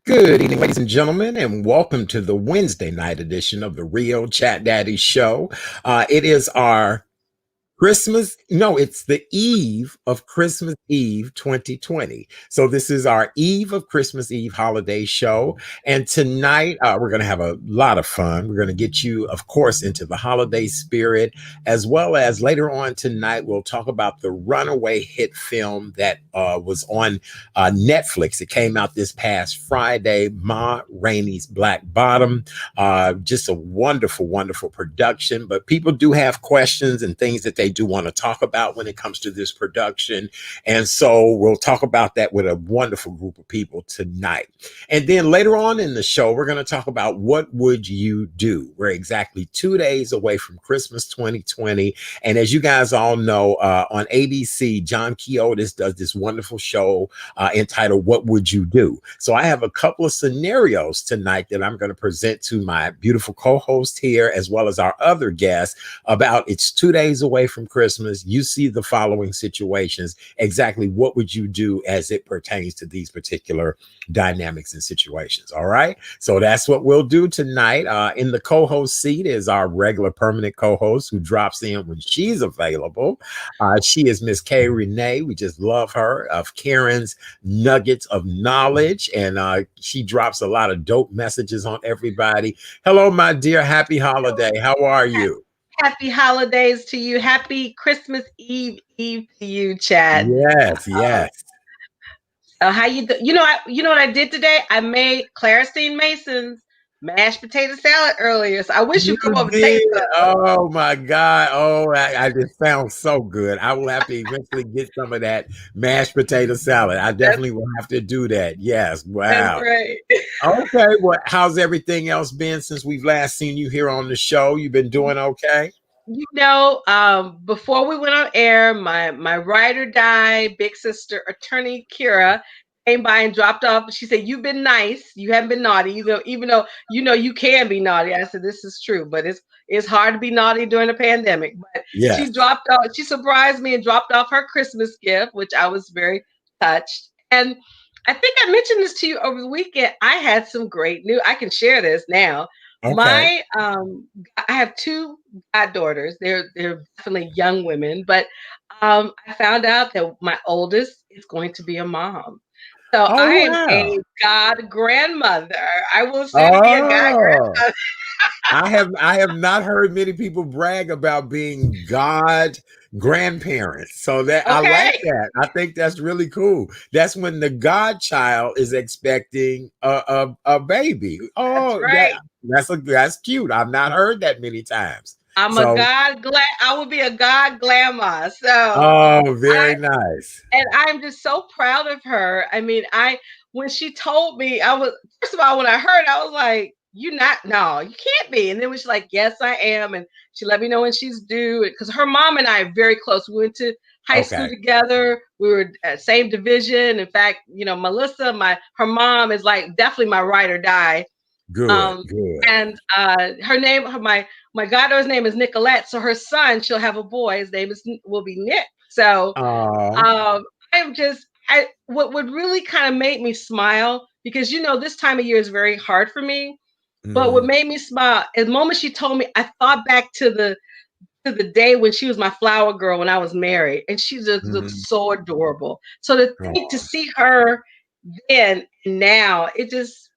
Good evening, ladies and gentlemen, and welcome to the Wednesday night edition of the Real Chat Daddy Show. It is our Christmas, no, it's the eve of Christmas Eve 2020. So this is our eve of Christmas Eve holiday show. And tonight we're going to have a lot of fun. We're going to get you, of course, into the holiday spirit, as well as later on tonight, we'll talk about the runaway hit film that was on Netflix. It came out this past Friday, Ma Rainey's Black Bottom. Just a wonderful, wonderful production. But people do have questions and things that they do want to talk about when it comes to this production. And so we'll talk about that with a wonderful group of people tonight. And then later on in the show, we're going to talk about what would you do? We're exactly 2 days away from Christmas 2020. And as you guys all know, on ABC, John Quixote does this wonderful show entitled What Would You Do? So I have a couple of scenarios tonight that I'm going to present to my beautiful co-host here, as well as our other guests, about it's 2 days away from Christmas. You see the following situations. Exactly what would you do as it pertains to these particular dynamics and situations? All right. So that's what we'll do tonight. In the co-host seat is our regular permanent co-host who drops in when she's available. She is Miss K. Renee. We just love her, of Karen's Nuggets of Knowledge. And she drops a lot of dope messages on everybody. Hello, my dear. Happy holiday. How are you? Happy holidays to you. Happy Christmas Eve to you, Chad. Yes, yes. How you do? You know what I did today? I made Claristine Mason's mashed potato salad earlier. So I wish you come over and taste it. Oh my God. Oh, I just sounds so good. I will have to eventually get some of that mashed potato salad. I definitely will have to do that. Yes. Wow. That's great. Okay. Well, how's everything else been since we've last seen you here on the show? You've been doing okay? Before we went on air, my ride or die big sister, attorney Kira, came by and dropped off. She said, "You've been nice. You haven't been naughty, even though you can be naughty." I said, "This is true, but it's hard to be naughty during a pandemic." But Yeah. she dropped off. She surprised me and dropped off her Christmas gift, which I was very touched. And I think I mentioned this to you over the weekend. I had some great news. I can share this now. Okay. I have two goddaughters. They're definitely young women, but I found out that my oldest is going to be a mom. So Oh, I am wow. a god grandmother. I will soon be a god grandmother. I have not heard many people brag about being God grandparents. So that I like Okay. that. I think that's really cool. That's when the godchild is expecting a baby. That's Oh, right. that's cute. I've not heard that many times. So I will be a god grandma. So oh, I very nice. and I'm just so proud of her. I mean, when she told me, I was first of all, when I heard, I was like, "You not? No, you can't be." And then she's like, "Yes, I am." And she let me know when she's due because her mom and I are very close. We went to high school Okay. together. We were at same division. In fact, Melissa, her mom is like definitely my ride or die. Good, Um, good. and my goddaughter's name is Nicolette. So her son, she'll have a boy. His name will be Nick. So Oh, I'm just what would really kind of make me smile because this time of year is very hard for me. But what mhm, made me smile is the moment she told me, I thought back to the day when she was my flower girl when I was married, and she just looked mhm. so adorable. So to Oh, see her then and now, it just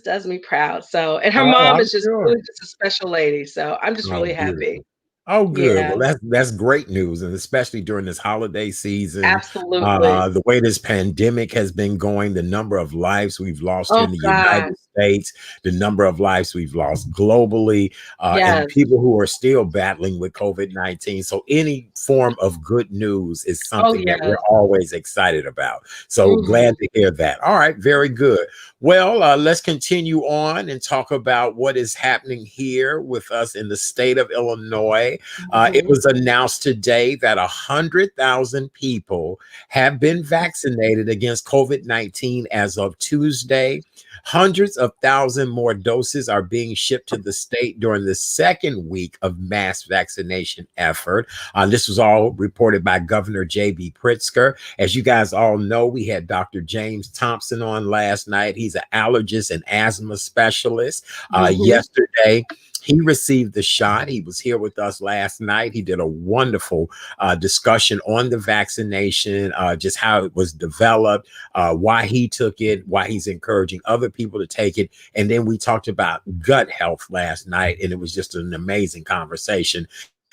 does me proud. So, and her oh, mom I'm is just sure. really just a special lady. So I'm just Oh, really happy. beautiful. Oh, good. Yeah, Well, that's great news, and especially during this holiday season, absolutely. the way this pandemic has been going, the number of lives we've lost here Oh in the God, United States, the number of lives we've lost globally, and yes. people who are still battling with COVID-19. So any form of good news is Oh something that we're yes. always excited about. So Mhm. glad to hear that. All right, very good. Well, let's continue on and talk about what is happening here with us in the state of Illinois. today. It Mhm. was announced today that 100,000 people have been vaccinated against COVID-19 as of Tuesday. Hundreds of thousands more doses are being shipped to the state during the second week of mass vaccination effort. This was all reported by Governor J.B. Pritzker. As you guys all know, we had Dr. James Thompson on last night. He's an allergist and asthma specialist. Mhm. Yesterday, he received the shot. He was here with us last night. He did a wonderful discussion on the vaccination, just how it was developed, why he took it, why he's encouraging other people to take it. And then we talked about gut health last night, and it was just an amazing conversation.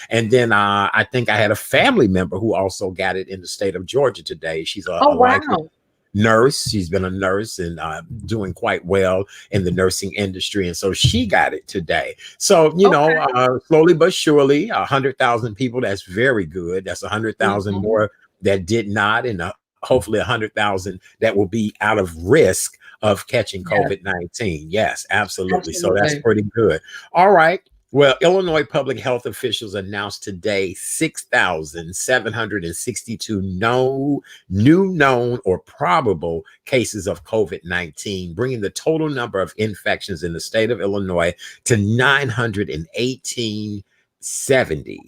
And then I think I had a family member who also got it in the state of Georgia today. She's Oh, a licensed wow. nurse. She's been a nurse and doing quite well in the nursing industry. And so she got it today. So, Okay. slowly but surely, 100,000 people, that's very good. That's 100,000 Mhm. more that did not, and hopefully 100,000 that will be out of risk of catching Yes, COVID-19. Yes, absolutely. So that's absolutely. pretty good. All right. Well, Illinois public health officials announced today 6,762 new known or probable cases of COVID-19, bringing the total number of infections in the state of Illinois to 918,070.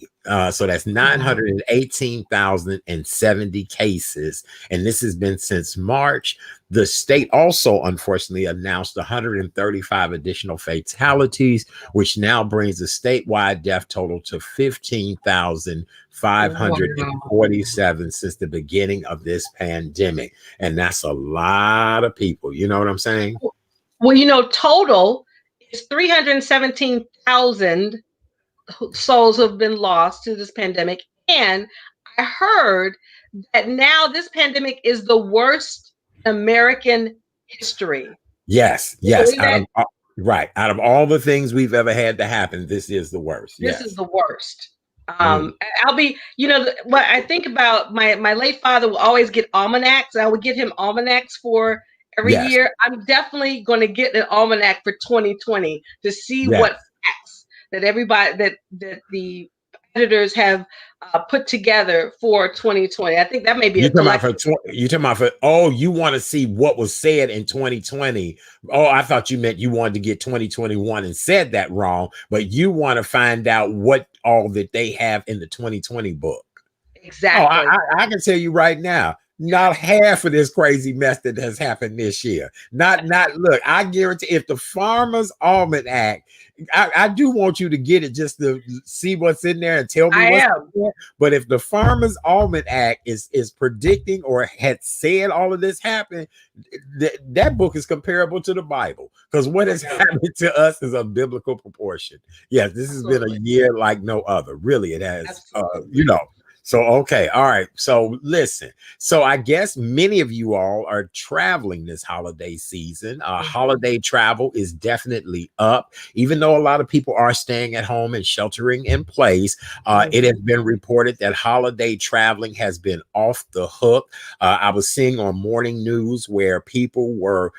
So that's Wow. 918,070 cases. And this has been since March. The state also, unfortunately, announced 135 additional fatalities, which now brings the statewide death total to Wow. 15,547 since the beginning of this pandemic. And that's a lot of people. You know what I'm saying? Well, total is 317,000 souls have been lost to this pandemic. And I heard that now this pandemic is the worst in American history. Yes, You yes. believe that? Right. Out of all the things we've ever had to happen, this is the worst. This is Yes. the worst. Mm. I'll be, what I think about my late father will always get almanacs. I would get him almanacs for every Yes. year. I'm definitely going to get an almanac for 2020 to see what Yes. facts that everybody that the editors have put together for 2020. I think that may be You a talking about for collective. you talking about for oh, you want to see what was said in 2020. Oh, I thought you meant you wanted to get 2021 and said that wrong, but you want to find out what all that they have in the 2020 book. Oh, Exactly. I can tell you right now, not half of this crazy mess that has happened this year. Not look, I guarantee if the Farmers Almond Act, I do want you to get it just to see what's in there and tell me I what's am. in there. But if the Farmers Almond Act is predicting or had said all of this happened, that book is comparable to the Bible because what I has know. happened to us is a biblical proportion. Yes, this has been a Absolutely. year like no other. Really, it has. You Absolutely. know. So, okay. All right. So, listen. So, I guess many of you all are traveling this holiday season. Mhm. Holiday travel is definitely up, even though a lot of people are staying at home and sheltering in place. It has Mhm. been reported that holiday traveling has been off the hook. I was seeing on morning news where people were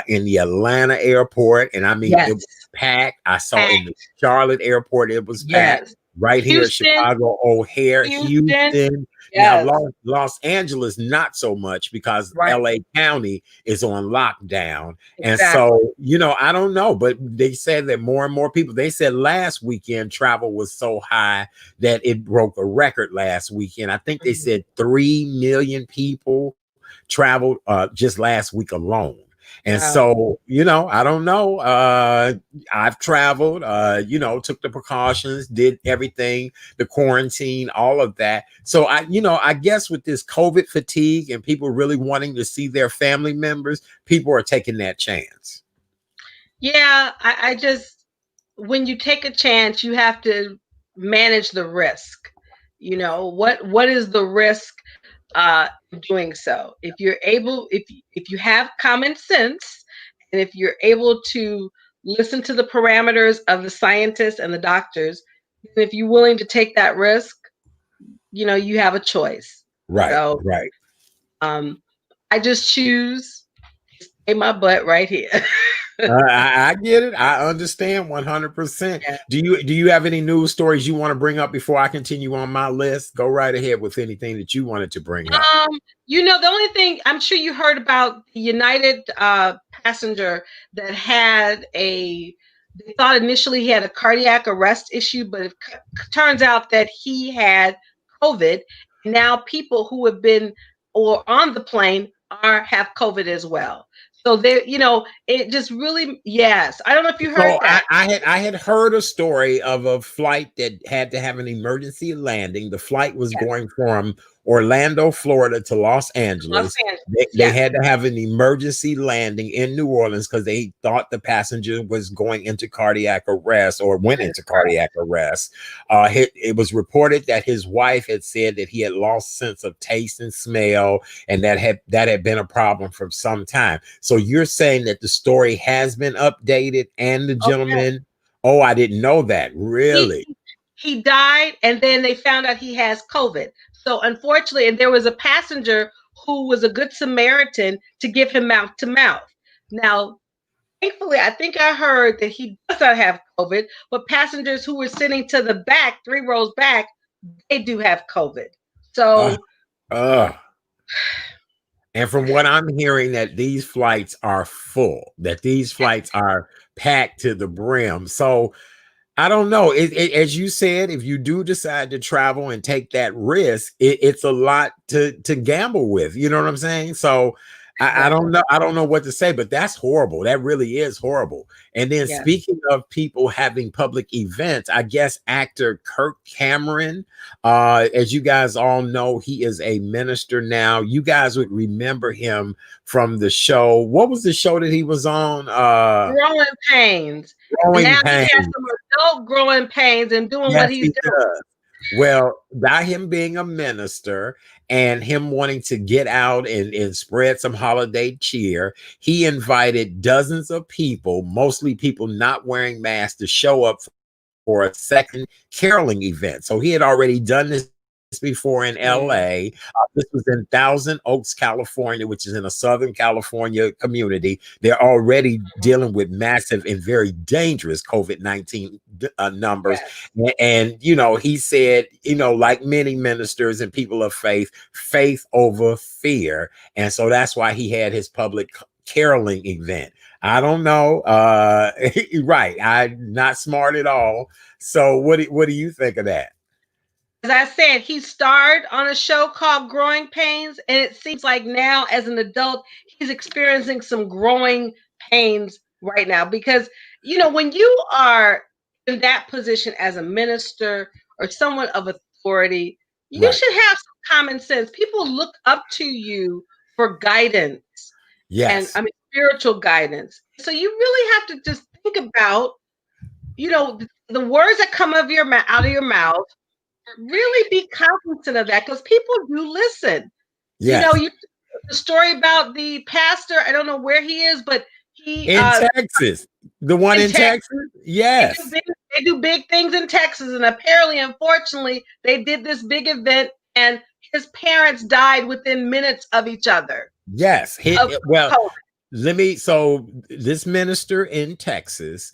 in the Atlanta airport, and I mean, it Yes. was packed. I saw in the Charlotte airport, it was packed Yes. right here at Houston, Chicago, O'Hare, Houston. Houston. Now, Yes. Los Angeles, not so much because Right. LA County is on lockdown. And Exactly. so, I don't know, but they said that more and more people, they said last weekend travel was so high that it broke a record last weekend. I think they Mhm. said 3 million people traveled just last week alone. And Wow. so, I don't know. I've traveled, took the precautions, did everything, the quarantine, all of that. So I guess with this COVID fatigue and people really wanting to see their family members, people are taking that chance. Yeah, I just when you take a chance, you have to manage the risk. What is the risk in doing so? If you're able, if you have common sense, and if you're able to listen to the parameters of the scientists and the doctors, and if you're willing to take that risk, you have a choice. Right, So right. um, I just choose to stay my butt right here. I get it. I understand 100%. Do you have any news stories you want to bring up before I continue on my list? Go right ahead with anything that you wanted to bring up. Um, the only thing I'm sure you heard about the United passenger that had they thought initially he had a cardiac arrest issue, but it turns out that he had COVID. Now people who have been or on the plane have COVID as well. So it just really, yes. I don't know if you heard So I, that. I had heard a story of a flight that had to have an emergency landing. The flight was Yes, going from Orlando, Florida to Los Los Angeles. Angeles. They Yes, had to have an emergency landing in New Orleans because they thought the passenger was going into cardiac arrest or went that is into correct. cardiac arrest. It was reported that his wife had said that he had lost sense of taste and smell, and that had been a problem for some time. So you're saying that the story has been updated, and the Oh, yes. gentleman. Oh, I didn't know that. He Really? he died, and then they found out he has COVID. So unfortunately, and there was a passenger who was a good Samaritan to give him mouth to mouth. Now, thankfully, I think I heard that he does not have COVID, but passengers who were sitting to the back, 3 rows back, they do have COVID. Uh, So uh. And from what I'm hearing, that these flights are full, that these flights are packed to the brim. So I don't know. As you said, if you do decide to travel and take that risk, it's a lot to gamble with. You know what I'm saying? So I exactly, don't know. I don't know what to say, but that's horrible. That really is horrible. And then yeah. speaking of people having public events, I guess actor Kirk Cameron, as you guys all know, he is a minister now. You guys would remember him from the show. What was the show that he was on? Growing pains. And Growing now he has Pains. some adult growing pains and doing what Yes, he's he doing. does. Well, by him being a minister and him wanting to get out and spread some holiday cheer, he invited dozens of people, mostly people not wearing masks, to show up for a second caroling event. So he had already done this before in Mm, LA. This was in Thousand Oaks, California, which is in a Southern California community. They're already dealing with massive and very dangerous COVID-19 numbers. yes. And he said, like many ministers and people of faith, faith over fear. And so that's why he had his public caroling event. I don't know. Right. I'm not smart at all. So what do you think of that? As I said, he starred on a show called Growing Pains, and it seems like now, as an adult, he's experiencing some growing pains right now. Because, when you are in that position as a minister or someone of authority, you Right. should have some common sense. People look up to you for guidance and, Yes. I mean, spiritual guidance. So you really have to just think about, the words that come out of your mouth. Really be cognizant of that because people do listen. Yes. You the story about the pastor, I don't know where he is, but he In Texas. The one in in Texas, Texas? they do Yes. big they do big things in Texas, and apparently, unfortunately, they did this big event and his parents died within minutes of each other Yes. of Well, COVID. so this minister in Texas,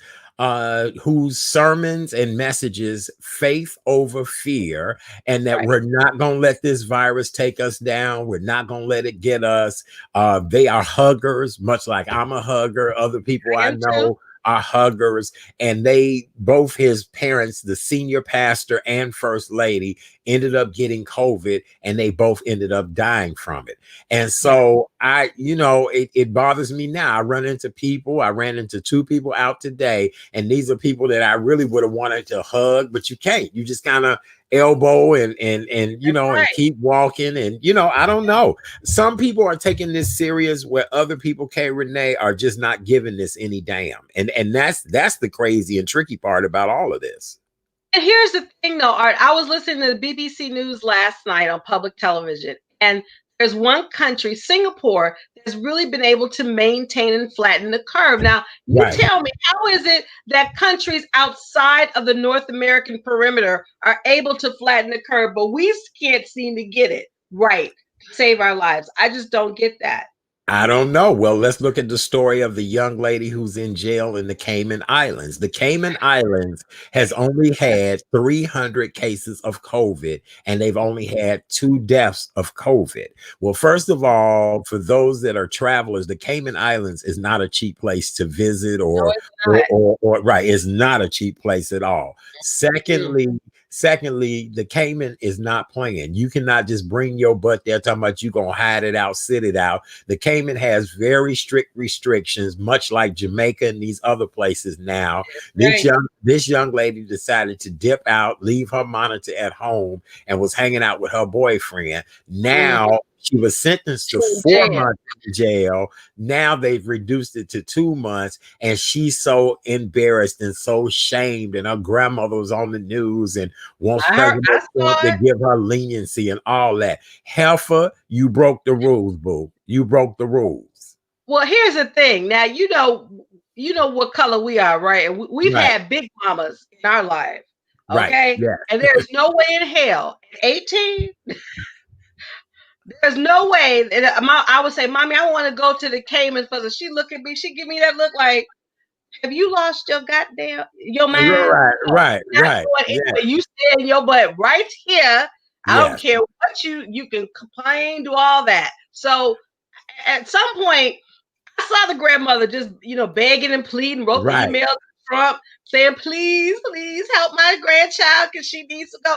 whose sermons and messages faith over fear, and that Right. we're not going to let this virus take us down, we're not going to let it get us. They are huggers, much like I'm a hugger. Other people I I am too. know are huggers, and they both, his parents, the senior pastor and first lady, ended up getting COVID, and they both ended up dying from it. And Yeah. so it bothers me now. I ran into two people out today, and these are people that I really would have wanted to hug, but you can't. You just kind of elbow and That's and right. keep walking. And I don't know. Some people are taking this serious where other people, K Renee, are just not giving this any damn. And that's the crazy and tricky part about all of this. And here's the thing, though, Art. I was listening to the BBC News last night on public television, and there's one country, Singapore, that's really been able to maintain and flatten the curve. Now, you Right. tell me, how is it that countries outside of the North American perimeter are able to flatten the curve, but we can't seem to get it right to save our lives? I just don't get that. I don't know. Well, let's look at the story of the young lady who's in jail in the Cayman Islands. The Cayman Islands has only had 300 cases of COVID, and they've only had 2 deaths of COVID. Well, first of all, for those that are travelers, the Cayman Islands is not a cheap place to visit, No, or it's not. right, it's not a cheap place at all. Mm. Secondly, the Cayman is not playing. You cannot just bring your butt there talking about you gonna hide it out, sit it out. The Cayman has very strict restrictions, much like Jamaica and these other places now. This Right. young lady decided to dip out, leave her monitor at home, and was hanging out with her boyfriend. Mhm. Now she was sentenced to She in 4 months jail. in jail. Now they've reduced it to 2 months, and she's so embarrassed and so shamed. And her grandmother was on the news and wants President I Trump to saw it. give her leniency and all that. Heifer, you broke the rules, boo. You broke the rules. Well, here's the thing. Now you know what color we are, right? And we've Right, had big mamas in our life, right, okay? yeah, And there's no way in hell at 18, there's no way. And I would say, "Mommy, I want to go to the Cayman for the." She look at me. She give me that look like, "Have you lost your mind? right, No, right, you're not right, going yeah, anywhere. You stay in your butt right here. I don't yes, care what you can complain, do all that." So at some point, I saw the grandmother just, begging and pleading, wrote the right, email to Trump saying, please, please help my grandchild because she needs to go.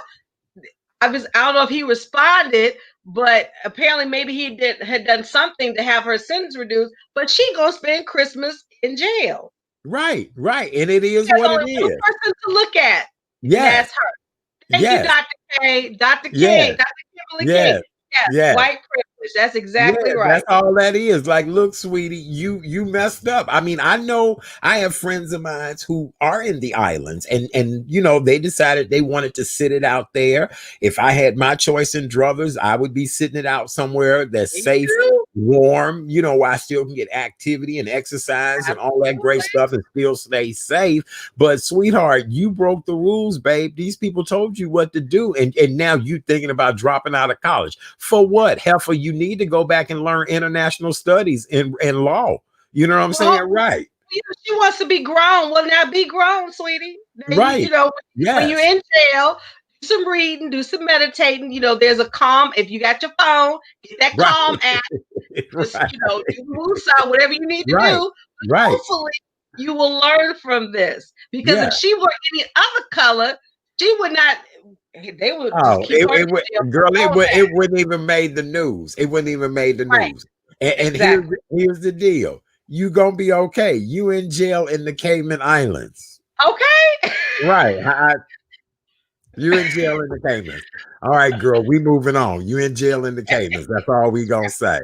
I don't know if he responded, but apparently maybe had done something to have her sentence reduced, but she gonna spend Christmas in jail. right, right, and it is There's what it only one is. person to look at, and Yes, that's her. Thank you, yes, Dr. K. Dr. King, yes, Dr. Kimberly yes, King. Yes, yes. white privilege. That's Yeah, exactly right. that's all that is. Like, look, sweetie, you messed up. I mean, I know I have friends of mine who are in the islands, and they decided they wanted to sit it out there. If I had my choice in druthers, I would be sitting it out somewhere that's Me safe, too. warm, where I still can get activity and exercise and all that great Absolutely. stuff and still stay safe. But sweetheart, you broke the rules, babe. These people told you what to do, and now you thinking about dropping out of college. For what? Heifer, you need to go back and learn international studies in law. You know what I'm saying? Well, Right. she wants to be grown. Well, now be grown, sweetie. Now Right. when you're Yes. in jail, do some reading, do some meditating. There's a calm. If you got your phone, get that Right. calm app. Just Right. do woosah, whatever you need to Right. do. But Right. hopefully, you will learn from this. Because if Yeah. she were any other color, she would not. They would just Oh, keep her in jail girl, for all that. it wouldn't even made the news. It wouldn't even made the Right. news. And Exactly. here's the deal. You gonna be okay. You in jail in the Cayman Islands. Okay. Right. You in jail in the Caymans. All right, girl, we moving on. You in jail in the Caymans. That's all we gonna say.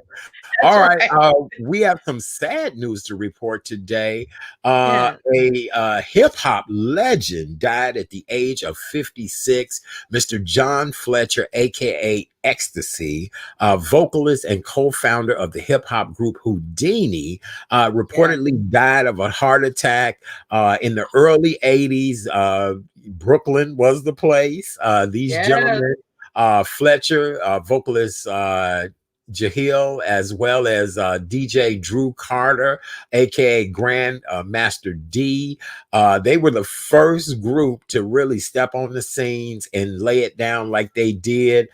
That's All right, right. we have some sad news to report today. Yeah. A hip hop legend died at the age of 56. Mr. John Fletcher, aka Ecstasy, vocalist and co-founder of the hip hop group Houdini, Yeah. reportedly died of a heart attack in the early 80s. Brooklyn was the place. These Yeah. gentlemen, Fletcher, vocalist Jahil, as well as DJ Drew Carter, aka Grand Master D. They were the first group to really step on the scenes and lay it down like they did.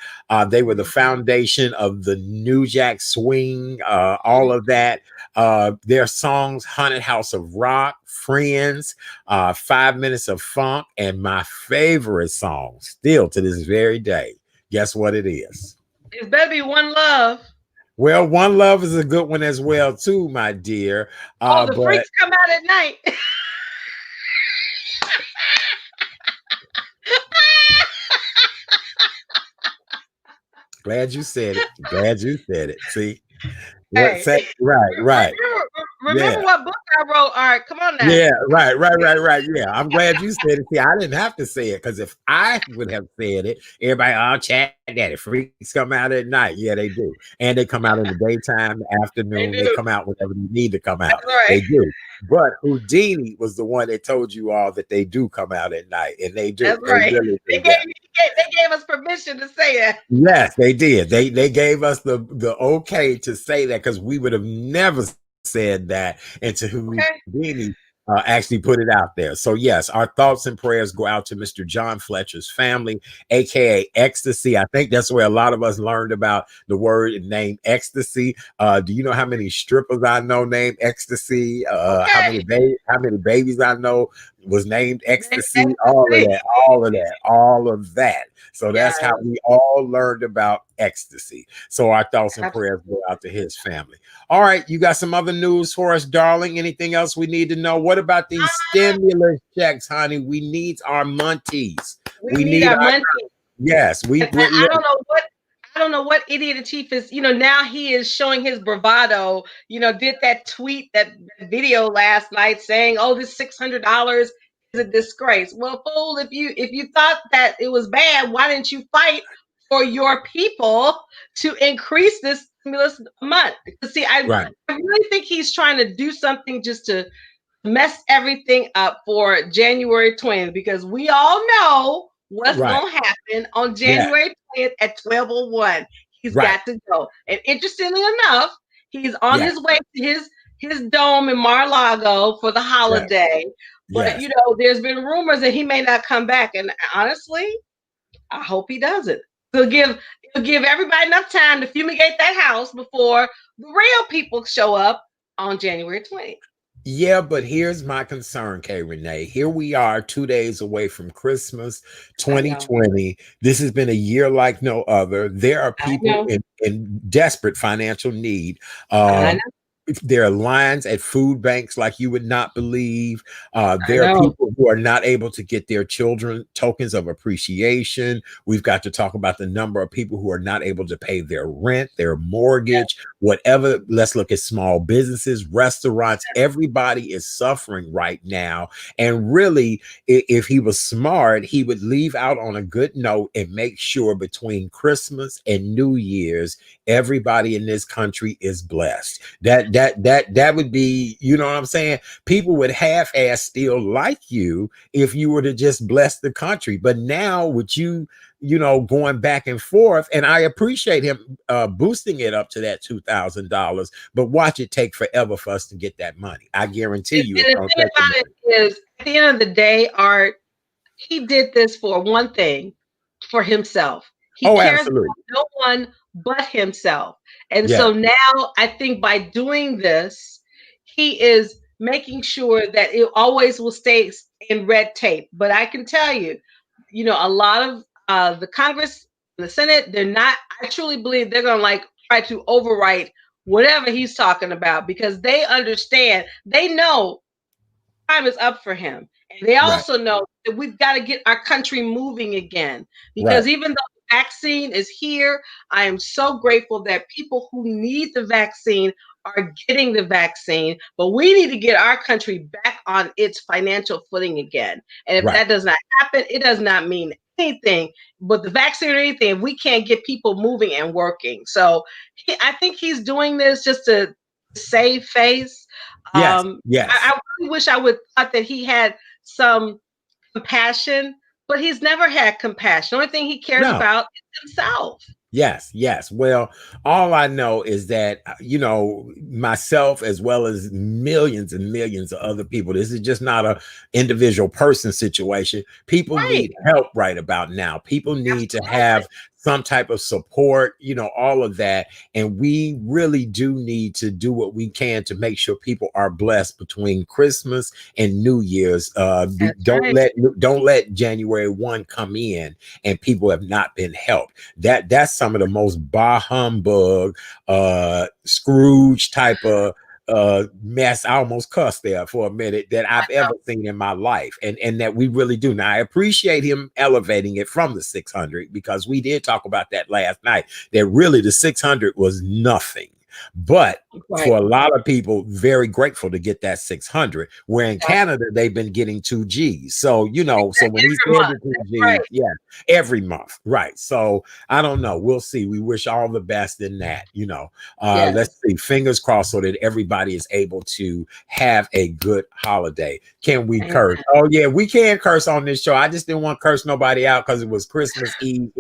They were the Mhm. foundation of the New Jack Swing, all of Mhm. that. Their songs, Haunted House of Rock, Friends, 5 Minutes of Funk, and my favorite song, still to this very day. Guess what it is? It's better be one love. Well, One Love is a good one as well, too, my dear. Oh, the But freaks come out at night. glad you said it. Glad you said it. See, what Hey, say? Right, right. Yeah. remember what book I wrote. All right, come on now. Yeah, right. Yeah, I'm glad you said it. See, I didn't have to say it because if I would have said it, everybody, oh, chat daddy freaks come out at night. Yeah, they do, and they come out in the daytime, the They afternoon. They do. come out whenever they need to come out. That's right. They do. But Houdini was the one that told you all that they do come out at night, and they do. That's They right. really They do. gave Yeah. they gave us permission to say that. Yes, they did. They gave us the okay to say that because we would have never said that until Okay. Houdini actually put it out there. So yes, our thoughts and prayers go out to Mr. John Fletcher's family, aka Ecstasy. I think that's where a lot of us learned about the word and name Ecstasy. Do you know how many strippers I know named Ecstasy? Okay. How many babies I know was named Ecstasy? Ecstasy. All of that. So that's how Yes. we all learned about ecstasy. So our thoughts and prayers go Absolutely. out to his family. All right, you got some other news for us, darling? Anything else we need to know? What about these stimulus checks, honey? We need our munties. We We need need our our money. yes. I don't know what idiot the chief is. Now he is showing his bravado. Did that video last night saying, "Oh, this $600 is a disgrace." Well, fool, if you thought that it was bad, why didn't you fight for your people to increase this stimulus month? Because see, right, I really think he's trying to do something just to mess everything up for January 20th because we all know what's right, going to happen on yeah, January 20th at 12:01. He's right, got to go. And interestingly enough, he's on yeah, his way to his dome in Mar-a-Lago for the yeah, holiday. But yes. there's been rumors that he may not come back. And honestly, I hope he doesn't. He'll give everybody enough time to fumigate that house before the real people show up on January 20th. Yeah, but here's my concern, Kay Renee. Here we are 2 days away from Christmas I know. 2020. This has been a year like no other. There are I people know. in desperate financial need. I Um, know. there are lines at food banks like you would not believe. I There are know. people who are not able to get their children tokens of appreciation. We've got to talk about the number of people who are not able to pay their rent, their mortgage, whatever. Let's look at small businesses, restaurants. Everybody is suffering right now. And really, if he was smart, he would leave out on a good note and make sure between Christmas and New Year's, everybody in this country is blessed. That would be, you know what I'm saying? People would half-ass still like you if you were to just bless the country. But now with going back and forth, and I appreciate him boosting it up to that $2,000, but watch it take forever for us to get that money. I guarantee And you it's the gonna thing take a about minute. it is, at the end of the day, Art, he did this for one thing, for himself. He Oh, cares about absolutely. no one but himself. And Yeah, so now I think by doing this, he is making sure that it always will stay in red tape. But I can tell you, a lot of the Congress, the Senate, they're not, I truly believe they're going to try to overwrite whatever he's talking about because they understand, they know time is up for him. And they right, also know that we've got to get our country moving again. right, Because even though the vaccine is here, I am so grateful that people who need the vaccine are getting the vaccine. But we need to get our country back on its financial footing again. And if right. that does not happen, it does not mean anything. But the vaccine or anything, if we can't get people moving and working. So I think he's doing this just to save face. Yes, I yes. really wish I would thought that he had some compassion, but he's never had compassion. The only thing he cares No. about is himself. Yes, yes. Well, all I know is that, myself as well as millions and millions of other people, this is just not a individual person situation. People Right. need help right about now. People need to Absolutely. have some type of support, all of that. And we really do need to do what we can to make sure people are blessed between Christmas and New Year's. That's Don't right. let January 1 come in and people have not been helped. That's some of the most bah humbug, Scrooge type of mess. I almost cussed there for a minute that I've ever seen in my life, and that we really do. Now I appreciate him elevating it from the 600 because we did talk about that last night. That really the 600 was nothing. But Right. for a lot of people, very grateful to get that 600. Where in That's Canada, they've been getting 2Gs. So, so when he every said month. the two That's Gs, right. yeah, every month. Right. So I don't know. We'll see. We wish all the best in that. Yes. Let's see. Fingers crossed so that everybody is able to have a good holiday. Can we Amen. curse? Oh, yeah, we can curse on this show. I just didn't want to curse nobody out because it was Christmas Eve.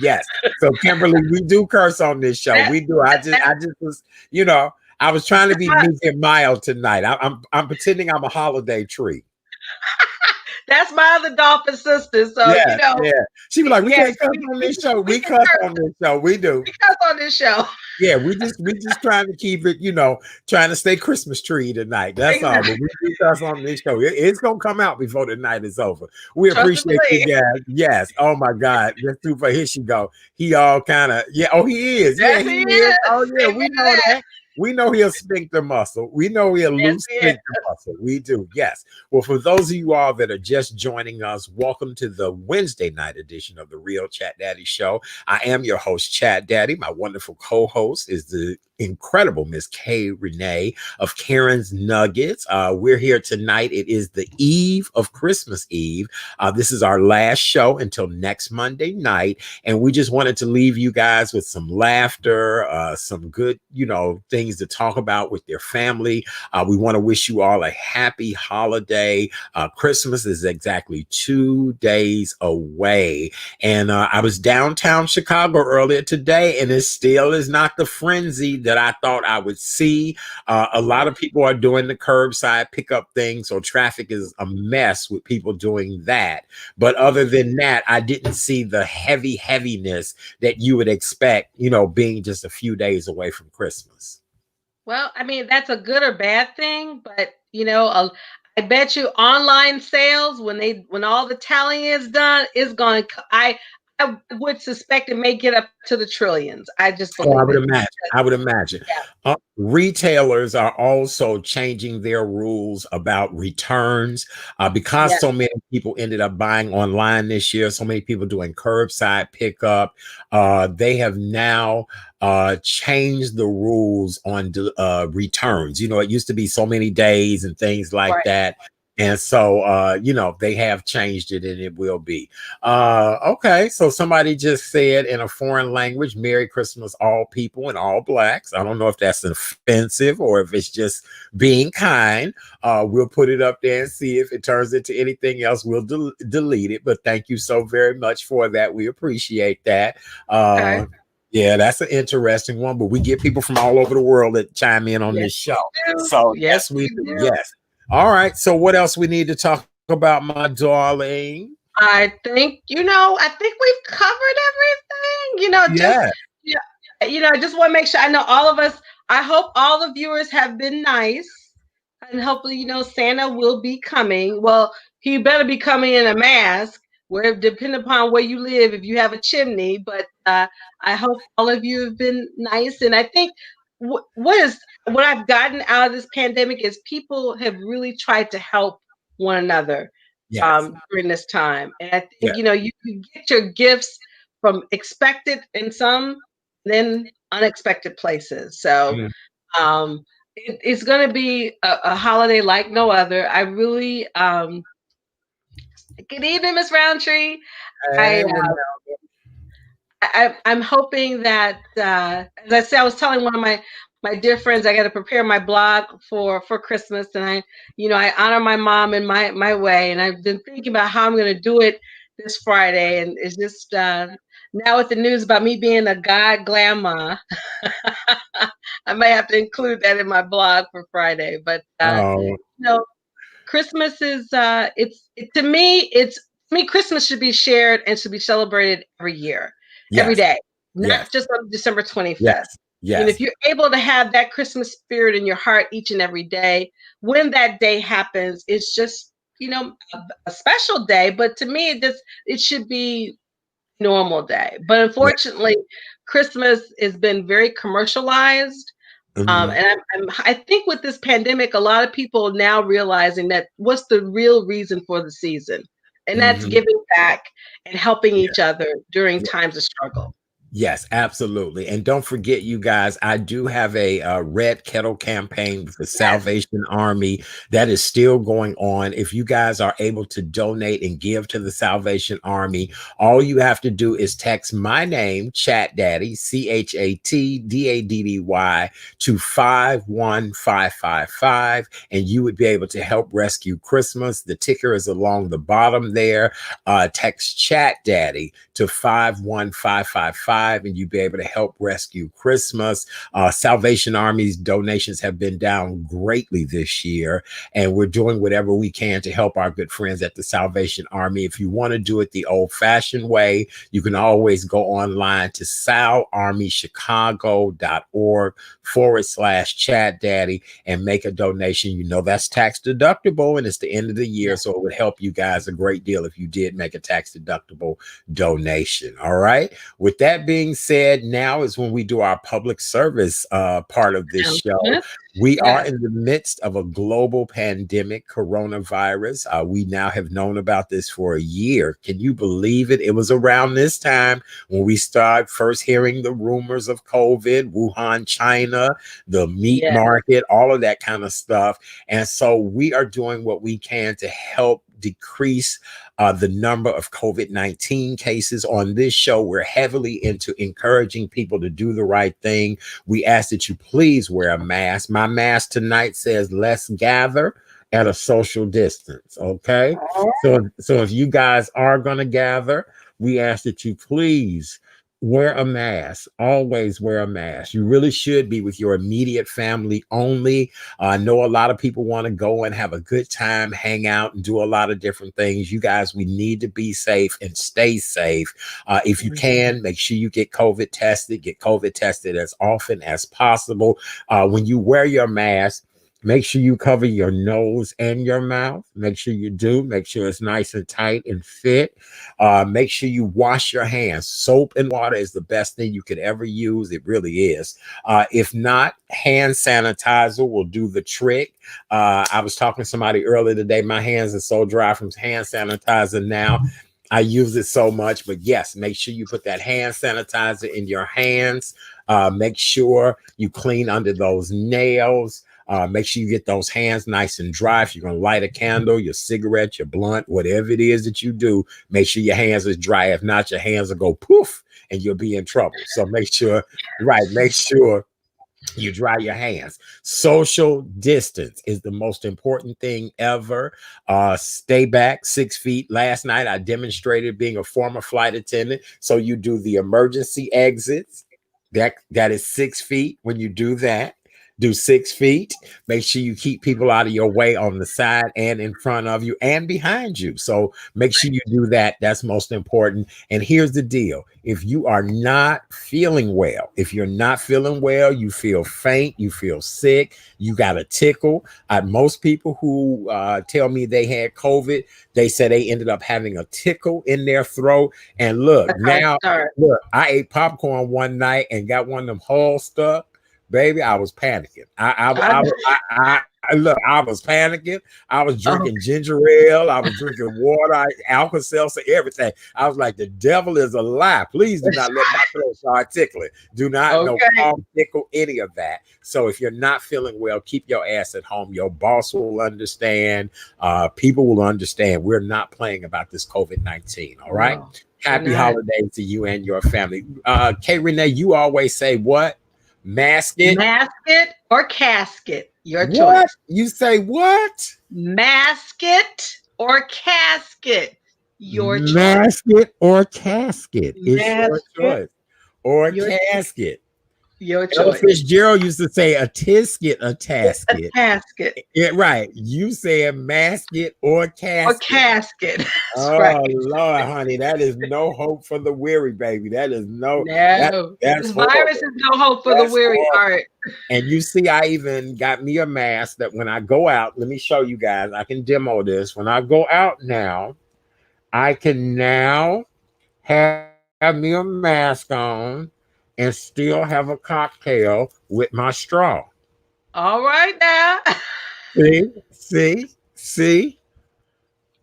Yes. So Kimberly, we do curse on this show. That, We do. I just was, you know, I was trying to be that, meek and mild tonight. I'm pretending I'm a holiday tree. that's my other dolphin sister. So, Yeah, yeah. She was like, we yes, can't cuss on this show. we We can cuss curse on this show. We do. because on this show. Yeah, we just trying to keep it, trying to stay Christmas tree tonight. That's all. But Exactly. we do cuss on this show. It's gonna come out before the night is over. We Trust and appreciate you believe. guys. Yes. Oh my God. That's super. Here she go. He all kind of Oh, he is. Yeah, Yes, he he is. Oh is. yeah, Amen we to know that. that. We know he'll sphincter muscle. We know he'll Yes, loose he is. sphincter muscle. We do. Yes. Well, for those of you all that are just joining us, welcome to the Wednesday night edition of the Real Chat Daddy Show. I am your host, Chat Daddy. My wonderful co-host is the incredible Miss K. Renee of Karen's Nuggets. We're here tonight. It is the eve of Christmas Eve. This is our last show until next Monday night. And we just wanted to leave you guys with some laughter, some good, things to talk about with your family. We want to wish you all a happy holiday. Christmas is exactly 2 days away. And I was downtown Chicago earlier today, and it still is not the frenzy that I thought I would see. A lot of people are doing the curbside pickup thing, so traffic is a mess with people doing that. But other than that, I didn't see the heaviness that you would expect, being just a few days away from Christmas. Well, I mean, that's a good or bad thing, but I bet you online sales when all the tallying is done is going to I would suspect it may get up to the trillions. I just Oh, I believe would it. imagine. I would imagine. Yeah. Retailers are also changing their rules about returns because Yeah. so many people ended up buying online this year. So many people doing curbside pickup. They have now changed the rules on returns. It used to be so many days and things like Right. that. And so, they have changed it and it will be. Okay, so somebody just said in a foreign language, Merry Christmas, all people and all blacks. I don't know if that's offensive or if it's just being kind. We'll put it up there and see if it turns into anything else. We'll delete it. But thank you so very much for that. We appreciate that. Okay. Yeah, that's an interesting one. But we get people from all over the world that chime in on Yes, this show. we do. So, Yes, yes, we we do. do. Yes. All right. So, what else we need to talk about, my darling? I think we've covered everything. Yeah. Yeah, I just want to make sure I know all of us. I hope all the viewers have been nice, and hopefully, Santa will be coming. Well, he better be coming in a mask. Where depending upon where you live, if you have a chimney, but I hope all of you have been nice. And I think what I've gotten out of this pandemic is people have really tried to help one another Yes. during this time. And I Yeah. think, you get your gifts from expected and some, then unexpected places. So Mm. it's going to be a holiday like no other. I really, good evening, Miss Roundtree. I, Hey, I'm hoping that, as I said, I was telling one of my dear friends, I got to prepare my blog for Christmas, and I honor my mom in my way, and I've been thinking about how I'm going to do it this Friday, and it's just now with the news about me being a god grandma, I may have to include that in my blog for Friday. But oh, you know, Christmas is to me Christmas should be shared and should be celebrated every year, every yes, day, yes, not just on December 25th. yes, If yes. you're able to have that Christmas spirit in your heart each and every day, when that day happens, it's just a special day. But to me, it should be normal day. But Yeah. unfortunately, Christmas has been very commercialized. Mhm, And I think with this pandemic, a lot of people are now realizing that what's the real reason for the season, and that's mhm. giving back and helping Yeah, each other during yeah. times of struggle. Yes, absolutely. And don't forget, you guys, I do have a, Red Kettle campaign with the Yes. Salvation Army that is still going on. If you guys are able to donate and give to the Salvation Army, all you have to do is text my name, Chat Daddy, ChatDaddy, to 51555, and you would be able to help rescue Christmas. The ticker is along the bottom there. Text Chat Daddy to 51555, and you'll be able to help rescue Christmas. Salvation Army's donations have been down greatly this year, and we're doing whatever we can to help our good friends at the Salvation Army. If you want to do it the old fashioned way, you can always go online to salarmychicago.org/chat daddy and make a donation. You know, that's tax deductible, and it's the end of the year, so it would help you guys a great deal if you did make a tax deductible donation. All right. With that being said, now is when we do our public service part of this show. We are Yes. in the midst of a global pandemic, coronavirus. We now have known about this for a year. Can you believe it? It was around this time when we started first hearing the rumors of COVID, Wuhan, China, the meat Yes. market, all of that kind of stuff. And so we are doing what we can to help decrease the number of COVID-19 cases. On this show, we're heavily into encouraging people to do the right thing. We ask that you please wear a mask. My mask tonight says, let's gather at a social distance. Okay. So if you guys are going to gather, we ask that you please wear a mask. Always wear a mask. You really should be with your immediate family only. I know a lot of people want to go and have a good time, hang out, and do a lot of different things. You guys, we need to be safe and stay safe. If you can, make sure you get COVID tested. Get COVID tested as often as possible. When you wear your mask, make sure you cover your nose and your mouth. Make sure you do. Make sure it's nice and tight and fit. Make sure you wash your hands. Soap and water is the best thing you could ever use. It really is. If not, hand sanitizer will do the trick. I was talking to somebody earlier today. My hands are so dry from hand sanitizer now. I use it so much, but yes, make sure you put that hand sanitizer in your hands. Make sure you clean under those nails. Make sure you get those hands nice and dry. If you're going to light a candle, your cigarette, your blunt, whatever it is that you do, make sure your hands is dry. If not, your hands will go poof and you'll be in trouble. So make sure, right, make sure you dry your hands. Social distance is the most important thing ever. Stay back 6 feet. Last night I demonstrated being a former flight attendant. So you do the emergency exits. That is 6 feet. When you do that, do 6 feet. Make sure you keep people out of your way on the side and in front of you and behind you. So make sure you do that. That's most important. And here's the deal. If you are not feeling well, if you're not feeling well, you feel faint, you feel sick, you got a tickle. Most people who tell me they had COVID, they said they ended up having a tickle in their throat. And look, That's how it now, starts. look, I ate popcorn one night and got one of them whole stuff. Baby, I was panicking. Look, I was panicking. I was Oh, drinking ginger ale. I was drinking water, Alka Seltzer, everything. I was like, the devil is a lie. Please do not let my throat start tickling. Do not, no okay. cough, tickle, any of that. So if you're not feeling well, keep your ass at home. Your boss will understand. People will understand. We're not playing about this COVID-19. All right. No, we're Happy not. holidays to you and your family. K Renee, you always say what? Mask it. Masket or casket, your What? choice. You say what? Masket or casket, your choice. Mask it or casket. It's your Masket, choice. Or your casket. your Ella choice. Fitzgerald used to say a tisket, a A tasket. casket Yeah, right. You said mask it or or casket. casket. That's right. Oh Lord, honey, that is no hope for the weary, baby. That is no No, that's this virus horrible. is no hope for the That's weary horrible. heart. And you see, I even got me a mask that when I go out, let me show you guys. I can demo this. When I go out now, I can now have me a mask on and still have a cocktail with my straw. All right now. See, see, see,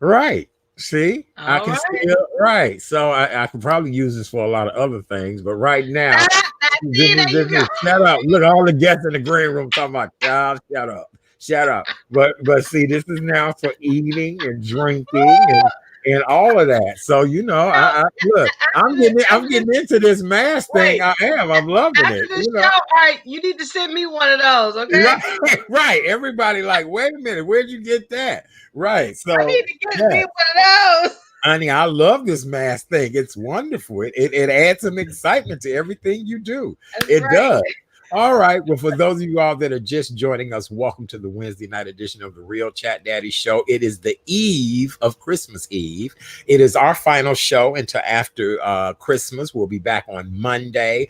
right. See, I All can right. still right. So I could probably use this for a lot of other things, but right now, See, there you go. shut up. Look, all the guests in the green room talking about child, shut up, shut up. But see, this is now for eating and drinking and all of that. So No, I look, I'm after this, getting into this mask thing. wait, I am. I'm loving after it. this show, all right, you need to send me one of those, okay? Right, right. Everybody like, wait a minute, where'd you get that? Right. I So need to get yeah. me one of those. Honey, I love this mask thing. It's wonderful. It adds some excitement to everything you do. That's It right. does. All right. Well, for those of you all that are just joining us, welcome to the Wednesday night edition of the Real Chat Daddy Show. It is the eve of Christmas Eve. It is our final show until after Christmas. We'll be back on Monday,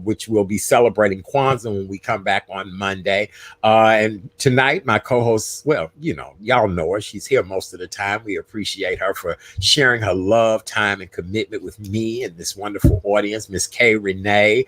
which we'll be celebrating Kwanzaa when we come back on Monday. And tonight, my co-host, well, y'all know her. She's here most of the time. We appreciate her for sharing her love, time, and commitment with me and this wonderful audience, Miss K. Renee.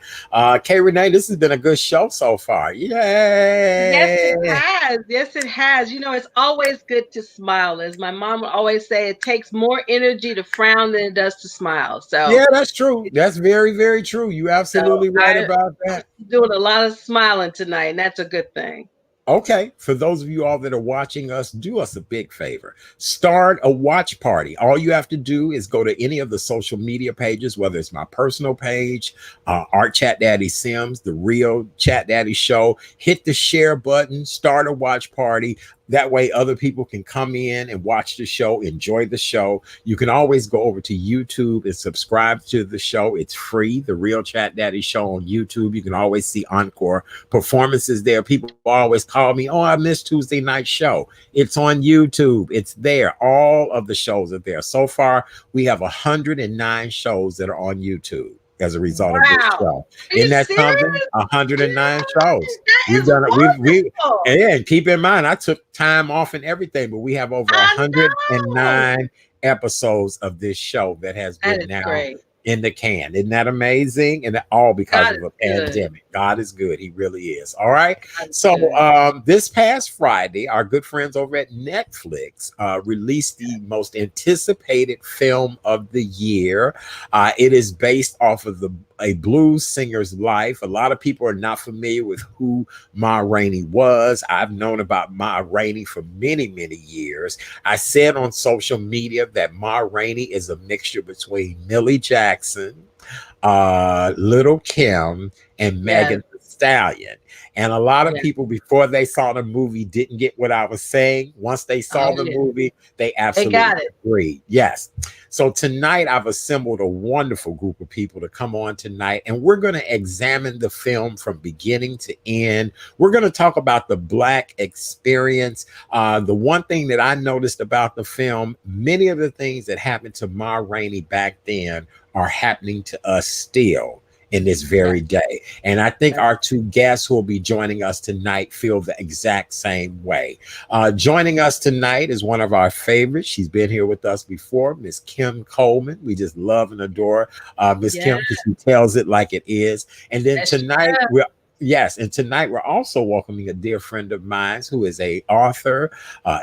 K. Renee, this has been a good show so far. Yay! Yes, it has. Yes, it has. It's always good to smile. As my mom would always say, it takes more energy to frown than it does to smile. Yeah, that's true. That's very, very true. You So absolutely right about I'm that. doing a lot of smiling tonight, and that's a good thing. Okay, for those of you all that are watching us, do us a big favor. Start a watch party. All you have to do is go to any of the social media pages, whether it's my personal page, Art Chat Daddy Sims, the Real Chat Daddy Show. Hit the share button, start a watch party. That way, other people can come in and watch the show, enjoy the show. You can always go over to YouTube and subscribe to the show. It's free, the Real Chat Daddy Show on YouTube. You can always see encore performances there. People always call me, oh, I missed Tuesday night show. It's on YouTube. It's there. All of the shows are there. So far, we have 109 shows that are on YouTube as a result of this show. Are Isn't you that serious? something? 109 shows. That We've is done it. wonderful. And keep in mind, I took time off and everything, but we have over I know. 109 episodes of this show that has That been is now great. in the can. Isn't that amazing? And all because God of a is good. pandemic. God is good. He really is. All right. God is So good. this past Friday, our good friends over at Netflix released the most anticipated film of the year. It is based off of a blues singer's life. A lot of people are not familiar with who Ma Rainey was. I've known about Ma Rainey for many, many years. I said on social media that Ma Rainey is a mixture between Millie Jackson, Little Kim, and Megan Thee Stallion. And a lot of people, before they saw the movie, didn't get what I was saying. Once they saw the movie, they absolutely got it. agreed. Yes. So tonight, I've assembled a wonderful group of people to come on tonight, and we're going to examine the film from beginning to end. We're going to talk about the Black experience. The one thing that I noticed about the film, many of the things that happened to Ma Rainey back then are happening to us still in this very day. And I think our two guests who will be joining us tonight feel the exact same way. Joining us tonight is one of our favorites. She's been here with us before, Miss Kim Coleman. We just love and adore Miss Kim because she tells it like it is. And then tonight, tonight we're also welcoming a dear friend of mine who is a author,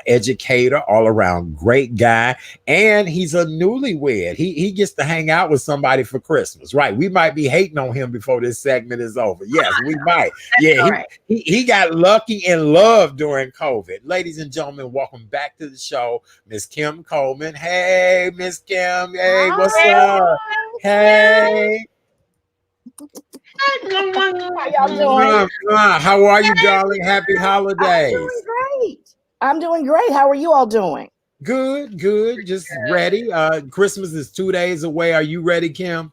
educator, all around great guy, and he's a newlywed. He gets to hang out with somebody for Christmas, right? We might be hating on him before this segment is over. Yes, we might. Yeah, he got lucky in love during COVID. Ladies and gentlemen, welcome back to the show, Miss Kim Coleman. Hey, Miss Kim. Hey, what's up? Hey. How y'all doing? How are you, darling? Happy holidays. I'm doing great. How are you all doing? Good. Just ready. Christmas is 2 days away. Are you ready, Kim?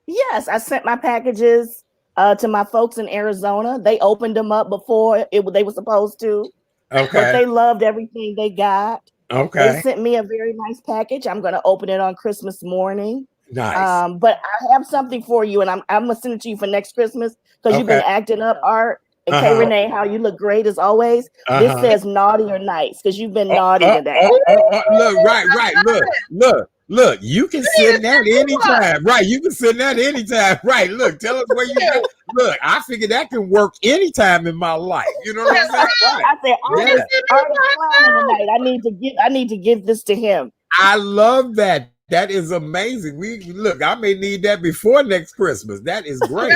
Yes, I sent my packages to my folks in Arizona. They opened them up before they were supposed to. Okay. But they loved everything they got. Okay. They sent me a very nice package. I'm going to open it on Christmas morning. Nice. But I have something for you, and I'm gonna send it to you for next Christmas because you've been acting up, Art. And K. Renee, how you look great as always. This says naughty or nice because you've been naughty today. Look, right. Look, you can send that anytime. Right, you can send that anytime. Right, look, tell us where you got. Look, I figure that can work anytime in my life. You know what I'm saying? Right. I said, Art is clowning tonight. I need to give this to him. I love that. That is amazing. We look, I may need that before next Christmas. That is great.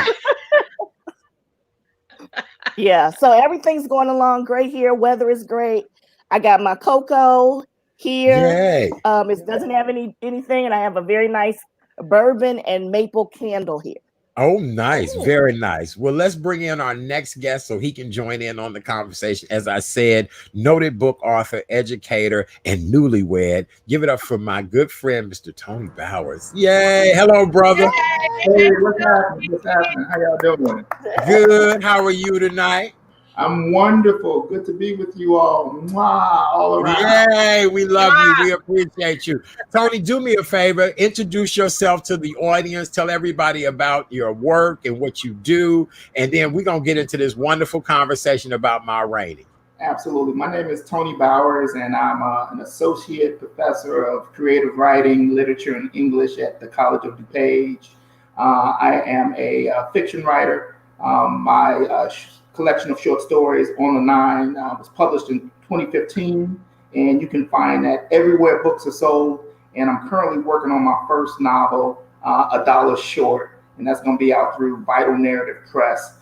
Yeah, so everything's going along great here. Weather is great. I got my cocoa here. Yay. It doesn't have anything, and I have a very nice bourbon and maple candle here. Oh, nice. Ooh. Very nice. Well, let's bring in our next guest so he can join in on the conversation. As I said, noted book author, educator, and newlywed. Give it up for my good friend, Mr. Tony Bowers. Yay. Hello, brother. Hey, what's happening? What's happening? How y'all doing? Good. How are you tonight? I'm wonderful. Good to be with you all. Mwah, all around. Yay, we love you. We appreciate you. Tony, do me a favor. Introduce yourself to the audience. Tell everybody about your work and what you do. And then we're going to get into this wonderful conversation about Ma Rainey. Absolutely. My name is Tony Bowers, and I'm an associate professor of creative writing, literature, and English at the College of DuPage. I am a fiction writer. My collection of short stories, On the Nine, was published in 2015, and you can find that everywhere books are sold. And I'm currently working on my first novel, A Dollar Short, and that's going to be out through Vital Narrative Press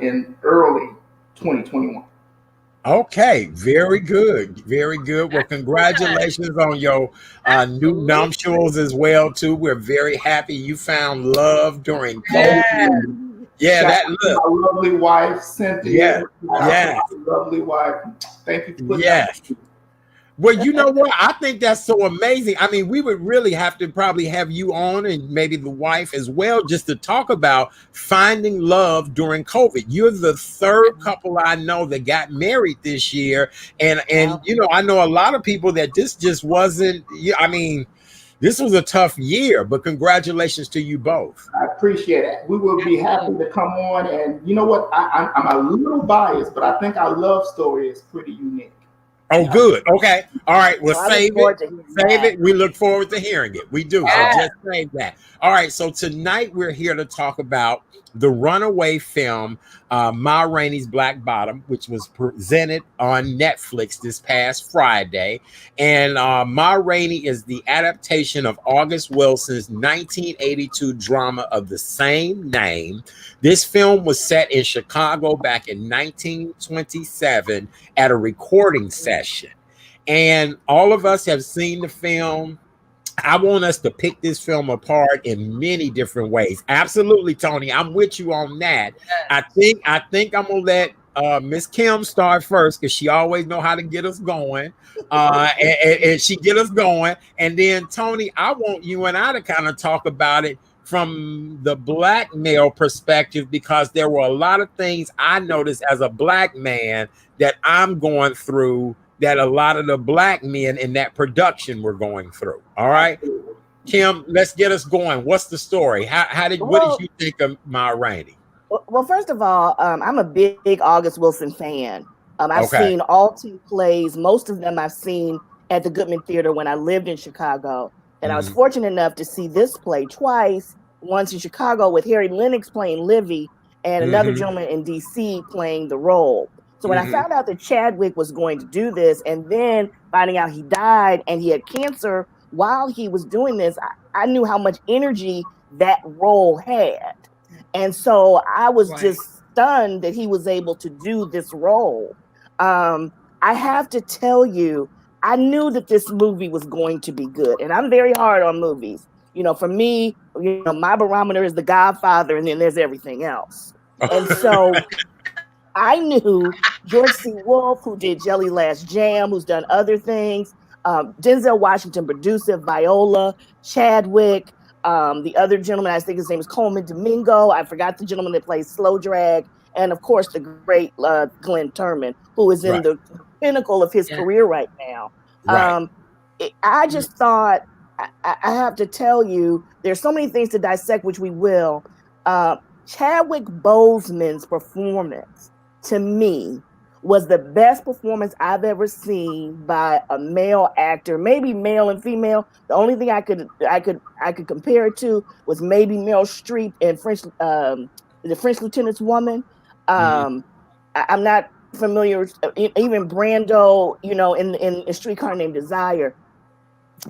in early 2021. Okay, very good. Very good. Well, congratulations on your new nuptials as well, too. We're very happy you found love during COVID. Yeah, Shout that out to look. my lovely wife, Cynthia. Yeah. Lovely wife. Thank you for putting Yes. that. Well, you know what? I think that's so amazing. I mean, we would really have to probably have you on and maybe the wife as well, just to talk about finding love during COVID. You're the third couple I know that got married this year. And you know, I know a lot of people that this just wasn't, I mean, this was a tough year, but congratulations to you both. I appreciate it. We will be happy to come on. And you know what? I'm a little biased, but I think our love story is pretty unique. Oh, good. Okay. All right. Well, Well, save it. We look forward to hearing it. We do. So just save that. All right. So tonight we're here to talk about the runaway film, Ma Rainey's Black Bottom, which was presented on Netflix this past Friday. And Ma Rainey is the adaptation of August Wilson's 1982 drama of the same name. This film was set in Chicago back in 1927 at a recording session. And all of us have seen the film. I want us to pick this film apart in many different ways. Absolutely, Tony. I'm with you on that. I think I'm gonna let Miss Kim start first because she always know how to get us going. And she get us going. And then Tony, I want you and I to kind of talk about it from the black male perspective, because there were a lot of things I noticed as a black man that I'm going through that a lot of the black men in that production were going through. All right, Kim, let's get us going. What's the story? What did you think of Ma Rainey? Well, first of all, I'm a big August Wilson fan. I've seen all 2 plays. Most of them I've seen at the Goodman Theater when I lived in Chicago. And I was fortunate enough to see this play twice, once in Chicago with Harry Lennox playing Livy and another gentleman in DC playing the role. So when I found out that Chadwick was going to do this, and then finding out he died and he had cancer while he was doing this, I knew how much energy that role had. And so I was just stunned that he was able to do this role. I have to tell you, I knew that this movie was going to be good. And I'm very hard on movies. You know, for me, you know, my barometer is The Godfather, and then there's everything else. And so I knew George C. Wolfe, who did Jelly Last Jam, who's done other things, Denzel Washington produced it, Viola, Chadwick, the other gentleman, I think his name is Coleman Domingo. I forgot the gentleman that plays Slow Drag. And of course, the great Glenn Turman, who is in the pinnacle of his career right now. I just thought, I have to tell you, there's so many things to dissect, which we will. Chadwick Boseman's performance, to me, was the best performance I've ever seen by a male actor, maybe male and female. The only thing I could compare it to was maybe Meryl Streep in the French Lieutenant's Woman. I'm not familiar, even Brando, you know, in A Streetcar Named Desire.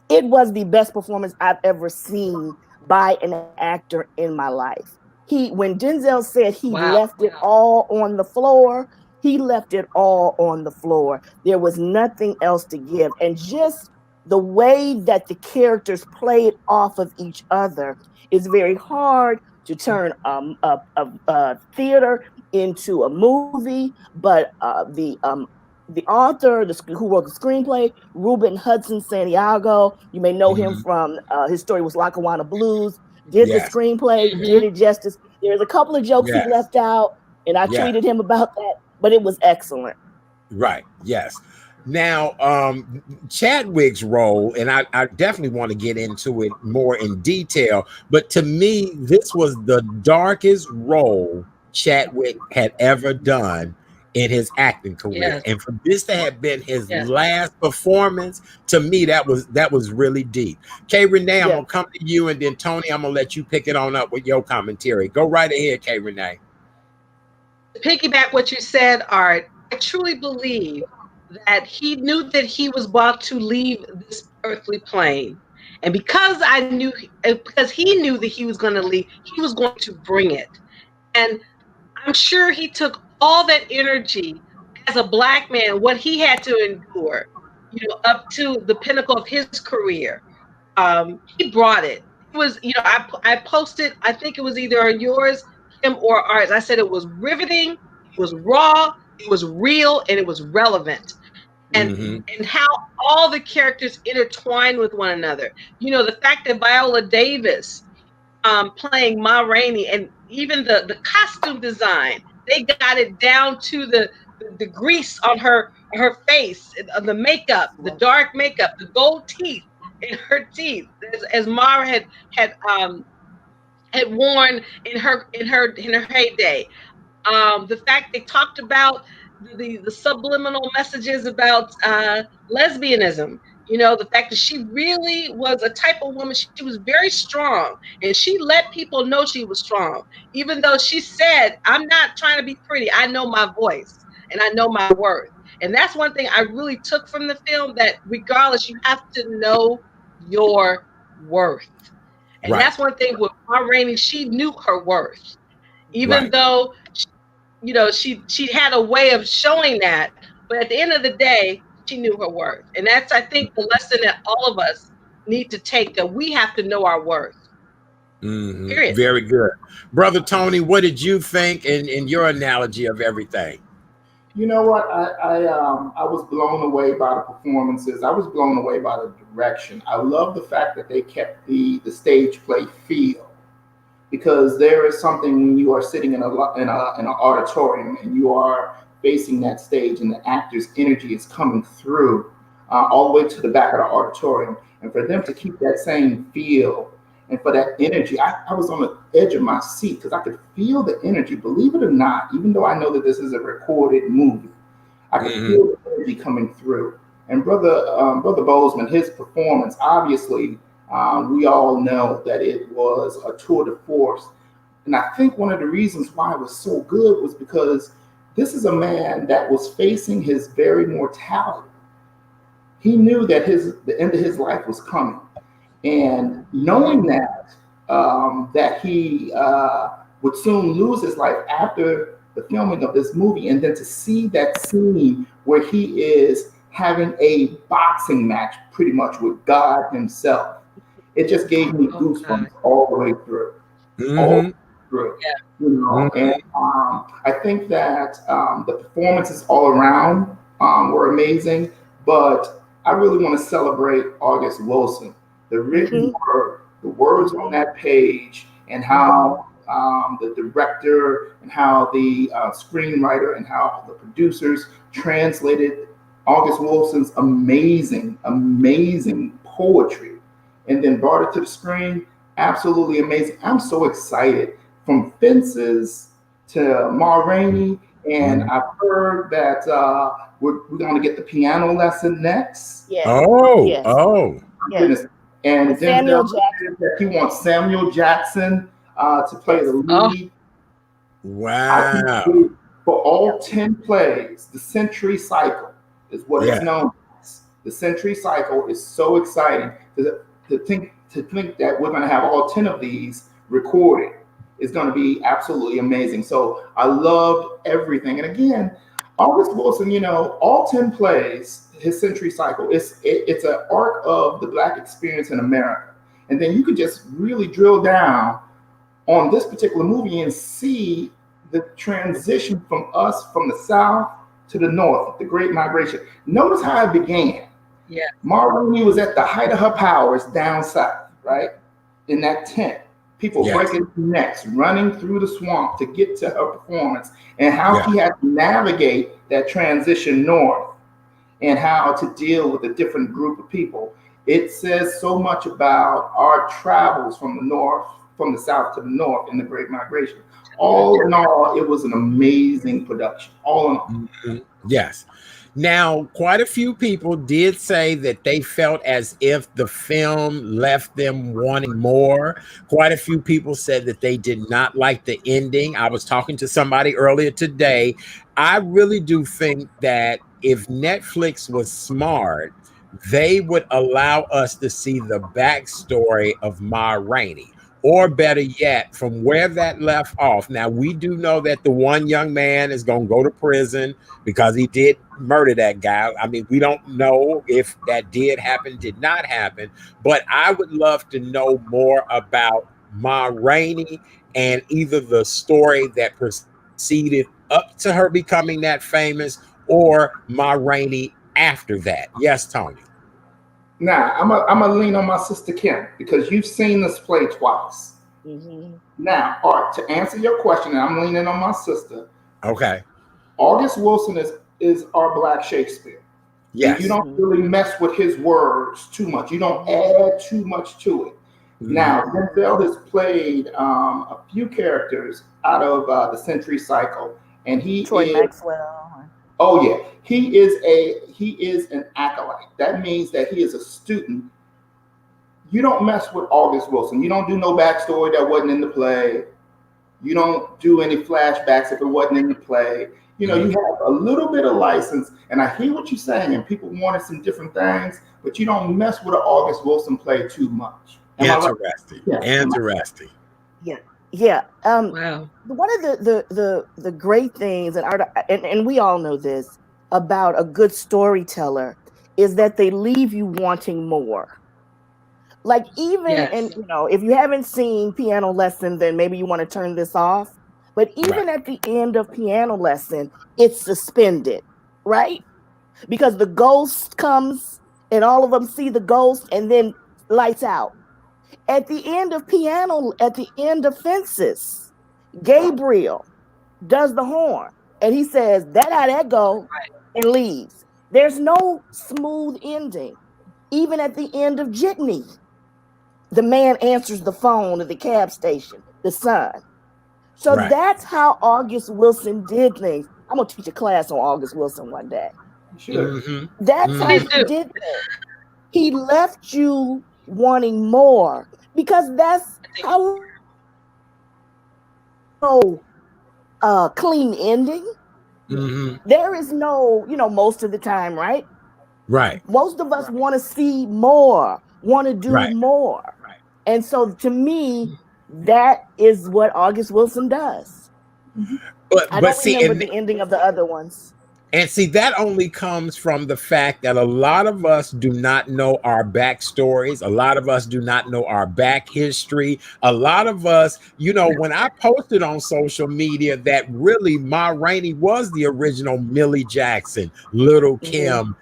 It was the best performance I've ever seen by an actor in my life. When Denzel said he left it all on the floor, he left it all on the floor. There was nothing else to give. And just the way that the characters played off of each other is very hard to turn a theater into a movie. But the author, who wrote the screenplay, Ruben Hudson Santiago, you may know him from his story was Lackawanna Blues, did the screenplay, did it justice. There's a couple of jokes he left out, and I tweeted him about that, but it was excellent. Right. Yes. Now, Chadwick's role, and I definitely want to get into it more in detail, but to me, this was the darkest role Chadwick had ever done in his acting career. And for this to have been his last performance, to me, that was really deep. Kay Renee, I'm gonna come to you, and then Tony, I'm gonna let you pick it on up with your commentary. Go right ahead, Kay Renee. To piggyback what you said, Art, I truly believe that he knew that he was about to leave this earthly plane. And because he knew that he was going to leave, he was going to bring it. And I'm sure he took all that energy as a Black man, what he had to endure, up to the pinnacle of his career. He brought it. It was, I posted, I think it was either on yours, him, or ours. I said it was riveting, it was raw, it was real, and it was relevant. And how all the characters intertwine with one another. The fact that Viola Davis playing Ma Rainey, and even the costume design, they got it down to the grease on her face, the makeup, the dark makeup, the gold teeth in her teeth, as Mara had worn in her heyday. The fact they talked about the subliminal messages about lesbianism. The fact that she really was a type of woman. She was very strong, and she let people know she was strong, even though she said, "I'm not trying to be pretty. I know my voice and I know my worth." And that's one thing I really took from the film, that regardless, you have to know your worth. And that's one thing with Ma Rainey. She knew her worth, even though she had a way of showing that, but at the end of the day, she knew her worth. And that's, I think, the lesson that all of us need to take, that we have to know our worth. Period. Very good. Brother Tony, what did you think in your analogy of everything? You know what? I was blown away by the performances. I was blown away by the direction. I love the fact that they kept the stage play feel. Because there is something when you are sitting in an auditorium and you are facing that stage, and the actor's energy is coming through all the way to the back of the auditorium, and for them to keep that same feel, and for that energy, I was on the edge of my seat because I could feel the energy. Believe it or not, even though I know that this is a recorded movie, I could feel the energy coming through. And Brother Bozeman, his performance, obviously. We all know that it was a tour de force. And I think one of the reasons why it was so good was because this is a man that was facing his very mortality. He knew that the end of his life was coming. And knowing that he would soon lose his life after the filming of this movie, and then to see that scene where he is having a boxing match pretty much with God himself, it just gave me goosebumps all the way through. And I think that the performances all around were amazing, but I really want to celebrate August Wilson. The written word, the words on that page, and how the director and how the screenwriter and how the producers translated August Wilson's amazing poetry and then brought it to the screen. Absolutely amazing. I'm so excited. From Fences to Ma Rainey, and I've heard that we're going to get the piano lesson next. Yes. Goodness. And Samuel Jackson. He wants Samuel Jackson to play the lead. Wow. For all 10 plays, the Century Cycle is what it's known as. The Century Cycle is so exciting to think that we're going to have all 10 of these recorded. It's going to be absolutely amazing. So I loved everything. And again, August Wilson, you know, all 10 plays, his Century Cycle, it's an arc of the Black experience in America. And then you can just really drill down on this particular movie and see the transition from the South to the North, the Great Migration. Notice how it began. Yeah. Rainey was at the height of her powers down south, right? In that tent. People breaking necks, running through the swamp to get to her performance, and how she had to navigate that transition north and how to deal with a different group of people. It says so much about our travels from the south to the north in the Great Migration. All in all, it was an amazing production. All in all. Yes. Now, quite a few people did say that they felt as if the film left them wanting more. Quite a few people said that they did not like the ending. I was talking to somebody earlier today. I really do think that if Netflix was smart, they would allow us to see the backstory of Ma Rainey. Or better yet, from where that left off. Now, we do know that the one young man is going to go to prison because he did murder that guy. I mean, we don't know if that did happen, did not happen. But I would love to know more about Ma Rainey and either the story that proceeded up to her becoming that famous or Ma Rainey after that. Yes, Tony. Now, I'm gonna lean on my sister Kim because you've seen this play twice. Mm-hmm. Now, Art, to answer your question, and I'm leaning on my sister. Okay. August Wilson is our Black Shakespeare. Yes. And you don't really mess with his words too much. You don't add too much to it. Mm-hmm. Now, Denzel has played a few characters out of the Century Cycle, and Troy Maxwell. Oh yeah, he is an acolyte. That means that he is a student. You don't mess with August Wilson. You don't do no backstory that wasn't in the play. You don't do any flashbacks if it wasn't in the play. You know, you have a little bit of license, and I hear what you're saying, and people wanted some different things, but you don't mess with an August Wilson play too much. Interesting. Yeah. Interesting. Yeah. Yeah. Wow. One of the great things, and we all know this about a good storyteller, is that they leave you wanting more. Like even, and you know, if you haven't seen Piano Lesson, then maybe you want to turn this off. But even at the end of Piano Lesson, it's suspended, right? Because the ghost comes and all of them see the ghost and then lights out. At the end of Fences, Gabriel does the horn and he says, "That how that go," and leaves. There's no smooth ending. Even at the end of Jitney, the man answers the phone at the cab station, the son. So that's how August Wilson did things. I'm going to teach a class on August Wilson one day. Sure. Mm-hmm. That's how he did things. He left you wanting more because that's how clean ending. Mm-hmm. There is no, most of the time, right? Right. Most of us want to see more, want to do more. Right. And so to me, that is what August Wilson does. But I don't remember the ending of the other ones. And see, that only comes from the fact that a lot of us do not know our backstories. A lot of us do not know our back history. A lot of us, when I posted on social media that really Ma Rainey was the original Millie Jackson, Little Kim,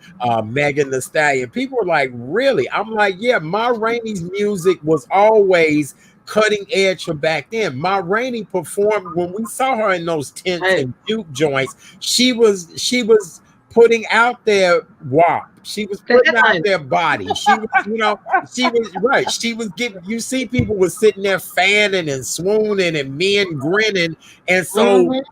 Megan Thee Stallion, people were like, really? I'm like, yeah, Ma Rainey's music was always cutting edge from back then. Ma Rainey performed when we saw her in those tents and juke joints. She was putting out their WAP. She was putting out their body. She was, she was right. She was giving. You see, people were sitting there fanning and swooning and men grinning, and so.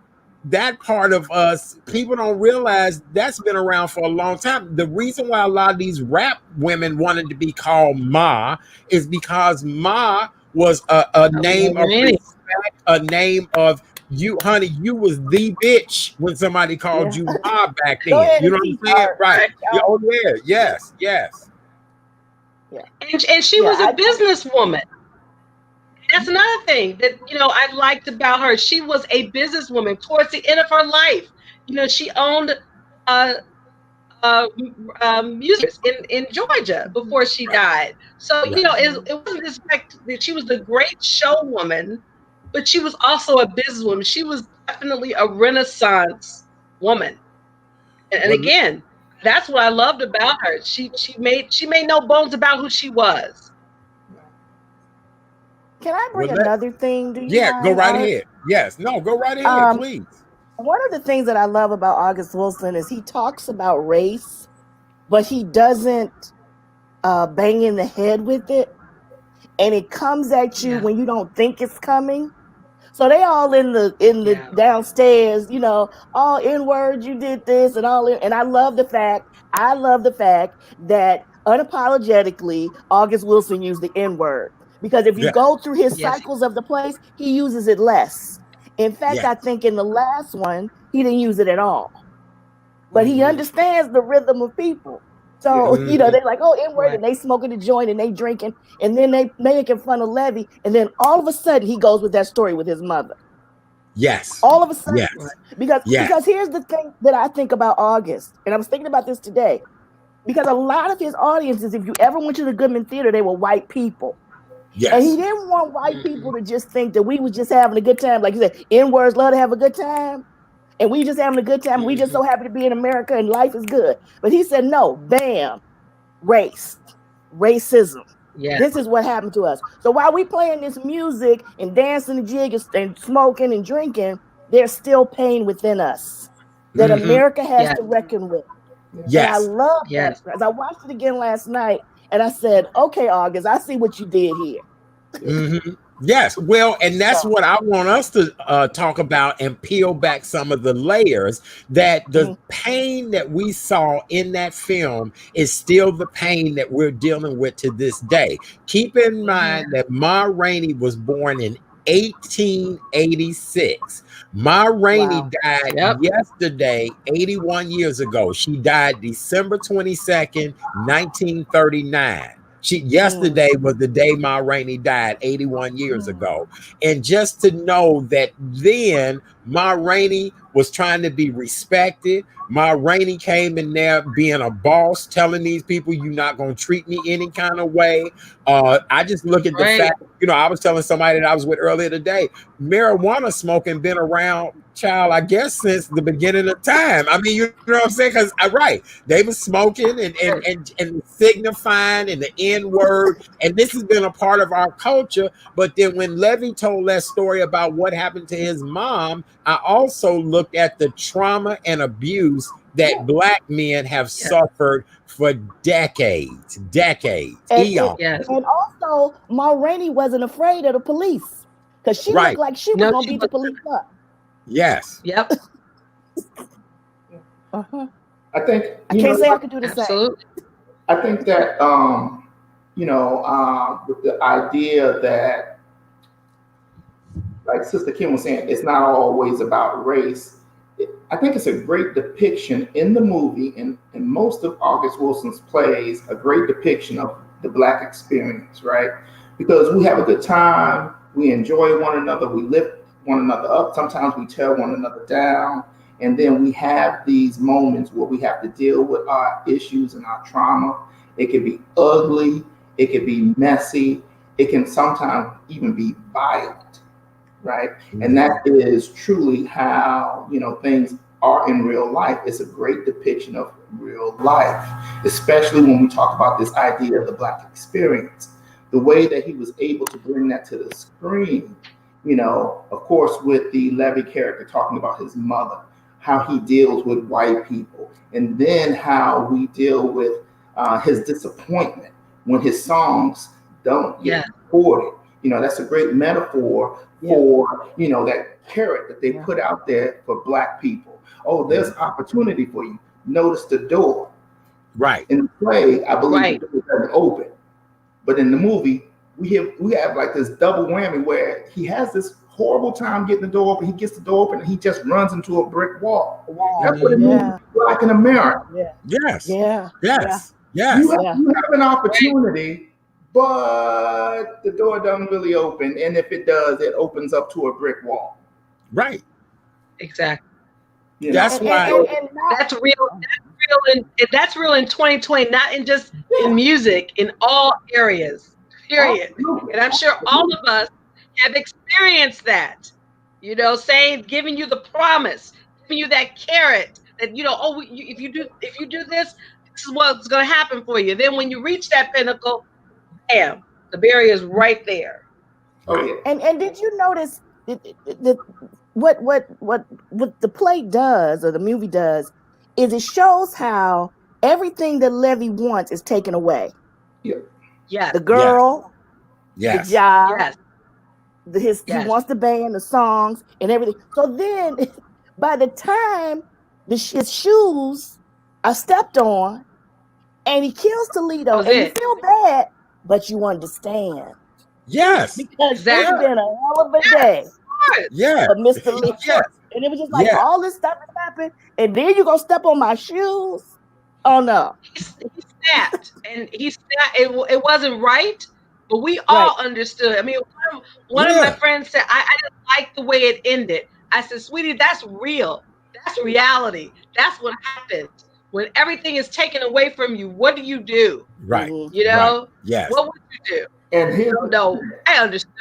That part of us, people don't realize that's been around for a long time. The reason why a lot of these rap women wanted to be called Ma is because Ma was a name of respect, a name of honey, you was the bitch when somebody called you Ma back Go then. ahead You know and what I'm teach saying? art. Right. Yeah, Y'all. oh yeah, yes, yes. Yeah. And she Yeah. was a businesswoman. That's another thing that I liked about her. She was a businesswoman towards the end of her life. She owned uh, music in Georgia before she Right. died. So Right. it wasn't this fact that she was a great showwoman, but she was also a businesswoman. She was definitely a Renaissance woman. And Well, again, that's what I loved about her. She made no bones about who she was. Can I well, bring another thing? Do you yeah, go mind, right Art? ahead. Yes. No, go right ahead, Um, please. one of the things that I love about August Wilson is he talks about race, but he doesn't bang in the head with it, and it comes at you Yeah. when you don't think it's coming. So they all in the Yeah. downstairs, all in words. You did this and all in, and I love the fact. That unapologetically August Wilson used the N word, because if you Yeah. go through his Yes. cycles of the plays, he uses it less. In fact, Yeah. I think in the last one he didn't use it at all. But he Mm-hmm. understands the rhythm of people. Yeah. So, Mhm. they're like, oh, N word, Right. and they smoking the joint and they drinking, and then they making fun of Levy. And then all of a sudden he goes with that story with his mother. Yes. All of a sudden. Yes. Right. Yes. Because here's the thing that I think about August, and I was thinking about this today. Because a lot of his audiences, if you ever went to the Goodman Theater, they were white people. And he Yes. didn't want white Mm-hmm. people to just think that we was just having a good time. Like you said, N-words love to have a good time. And we just having a good time. We just Mm-hmm. so happy to be in America and life is good. But he said, no, bam, racism. Yeah. This is what happened to us. So while we playing this music and dancing the jig and smoking and drinking, there's still pain within us that Hmm. America has Yes. to reckon with. And I Yes. love that. Yes. As I watched it again last night, and I said, okay, August, I see what you did here. Hmm. Yes. Well, and that's So, what I want us to talk about and peel back some of the layers, that the pain that we saw in that film is still the pain that we're dealing with to this day. Keep in mind that Ma Rainey was born in 1886. Ma Rainey wow. died Yep. yesterday, 81 years ago. She died December 22nd, 1939. Yesterday was the day Ma Rainey died 81 years ago. And just to know that then Ma Rainey was trying to be respected. Ma Rainey came in there being a boss, telling these people, you're not going to treat me any kind of way. I just look at the Right. fact, I was telling somebody that I was with earlier today, marijuana smoking been around, child, I guess since the beginning of time. I mean, you know what I'm saying? Because right, they were smoking and signifying and the N word, and this has been a part of our culture. But then when Levy told that story about what happened to his mom, I also looked at the trauma and abuse that Black men have Yeah. suffered for decades, And, eons. Yes. and also, Ma Rainey wasn't afraid of the police because she looked Right. like she was No, going to she beat the was. police up. Yes. Yep. Uh-huh. I think I can't say I could do the same. Absolutely. I think that with the idea that, like Sister Kim was saying, it's not always about race. I think it's a great depiction in the movie, and in most of August Wilson's plays, a great depiction of the Black experience, right? Because we have a good time, we enjoy one another, we lift one another up. Sometimes we tear one another down, and then we have these moments where we have to deal with our issues and our trauma. It can be ugly, it can be messy, it can sometimes even be violent, right? And that is truly how things are in real life. It's a great depiction of real life, especially when we talk about this idea of the Black experience. The way that he was able to bring that to the screen, of course, with the Levy character talking about his mother, how he deals with white people, and then how we deal with his disappointment when his songs don't get recorded. That's a great metaphor for that carrot that they put out there for Black people. Oh, there's opportunity for you. Notice the door. Right. In the play, I believe the door doesn't open, but in the movie, we have like this double whammy where he has this horrible time getting the door open. He gets the door open and he just runs into a brick wall. Wow. That's what it means to be Black in America. Yes. Yeah. Yes. Yes. You have an opportunity, but the door doesn't really open. And if it does, it opens up to a brick wall. Right. Exactly. You know? That's why. That's real. That's real in 2020, not in just in music, in all areas. Period. Absolutely. And I'm sure all of us have experienced that. You know, giving you the promise, giving you that carrot that, you know, if you do this, this is what's going to happen for you. Then when you reach that pinnacle, bam, the barrier is right there. Oh yeah. And did you notice what the play does or the movie does is it shows how everything that Levy wants is taken away. Yeah. Yeah. The girl, the job, he wants the band, the songs, and everything. So then, by the time his shoes are stepped on, and he kills Toledo, and you feel bad, but you understand. Yes. Because it's been a hell of a day. Yeah. For Mr. Lee. Yeah. And it was just like all this stuff has happened, and then you're gonna step on my shoes. Oh no. He snapped, and he snapped. It wasn't right, but we all understood. I mean, one of my friends said, I didn't like the way it ended. I said, sweetie, that's real. That's reality. That's what happens. When everything is taken away from you, what do you do? Right. You know? Right. Yes. What would you do? And I understood.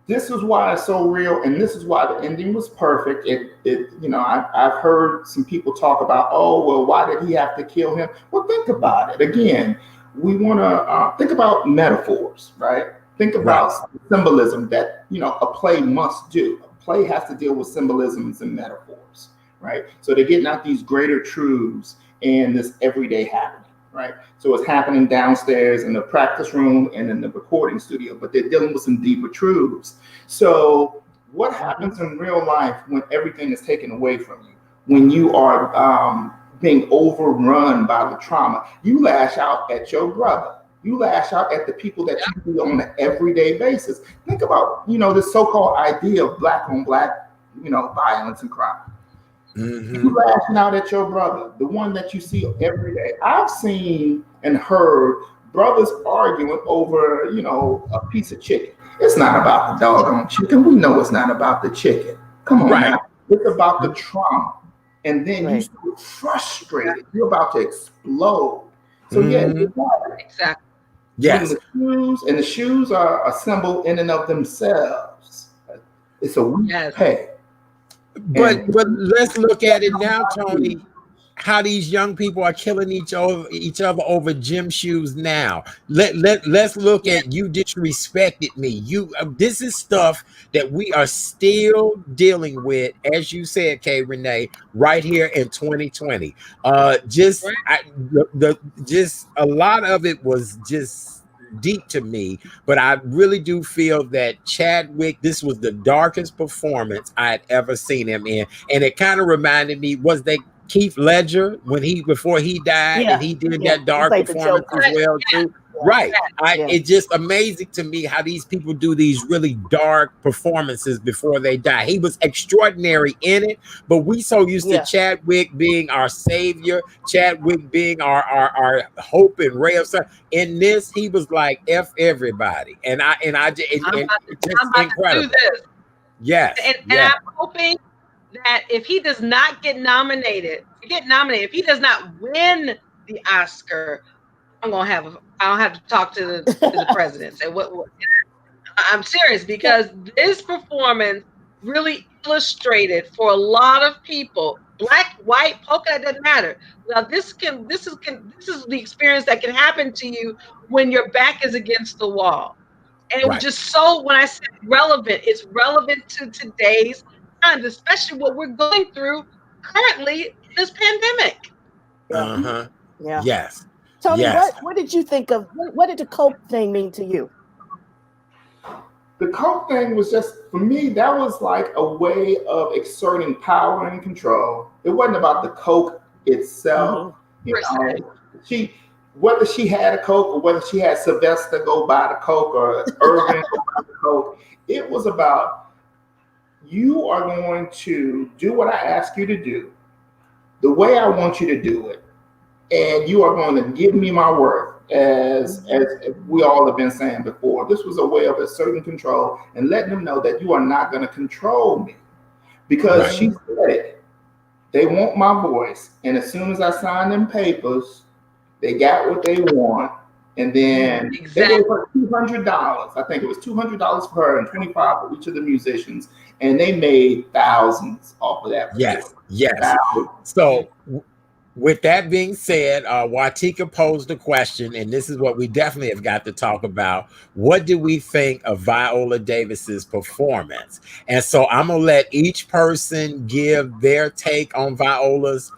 This is why it's so real, and this is why the ending was perfect. I've heard some people talk about, oh, well, why did he have to kill him? Well, think about it. Again, we want to think about metaphors, right? Think about symbolism that, a play must do. A play has to deal with symbolisms and metaphors, right? So they're getting out these greater truths in this everyday happening. Right. So it's happening downstairs in the practice room and in the recording studio, but they're dealing with some deeper truths. So what happens in real life when everything is taken away from you? When you are being overrun by the trauma, you lash out at your brother. You lash out at the people that you see on an everyday basis. Think about, this so-called idea of black on black, violence and crime. Mm-hmm. You laughing out at your brother, the one that you see every day. I've seen and heard brothers arguing over, a piece of chicken. It's not about the doggone chicken. We know it's not about the chicken. Come on, now. It's about the trauma. And then you feel frustrated. You're about to explode. So exactly. Yes. And the shoes are a symbol in and of themselves. It's a weak peg. But let's look at it now, Tony. How these young people are killing each other over gym shoes now. Let's look at you disrespected me. This is stuff that we are still dealing with, as you said, Kay Renee, right here in 2020. Just a lot of it was just deep to me, but I really do feel that Chadwick, this was the darkest performance I had ever seen him in, and it kind of reminded me, was that Keith Ledger before he died, and he did that dark performance as well too. Right. It's just amazing to me how these people do these really dark performances before they die. He was extraordinary in it, but we so used to Chadwick being our savior, Chadwick being our hope and ray of sun. In this, he was like F everybody, and it's just incredible. Yes, and I'm hoping that if he does not get nominated, if he does not win the Oscar, I'll have to talk to the president. Say what I'm serious, because this performance really illustrated for a lot of people, black, white, polka, it doesn't matter. Now this is the experience that can happen to you when your back is against the wall. And it was just so, when I said relevant, it's relevant to today's times, especially what we're going through currently in this pandemic. Yes. Tony, what did you think of, what did the Coke thing mean to you? The Coke thing was just, for me, that was like a way of exerting power and control. It wasn't about the Coke itself. Whether she had a Coke or whether she had Sylvester go buy the Coke or Irvin go buy the Coke, it was about you are going to do what I ask you to do, the way I want you to do it, and you are going to give me my worth, as we all have been saying before. This was a way of asserting control and letting them know that you are not going to control me, because Right. she said it. They want my voice, and as soon as I signed them papers, they got what they want. And then they Exactly. gave her $200. I think it was $200 for her and 25 for each of the musicians, and they made thousands off of that. Yes, yes. Thousands. So, with that being said, Watika posed a question, and this is what we definitely have got to talk about. What do we think of Viola Davis's performance? And so I'm gonna let each person give their take on Viola's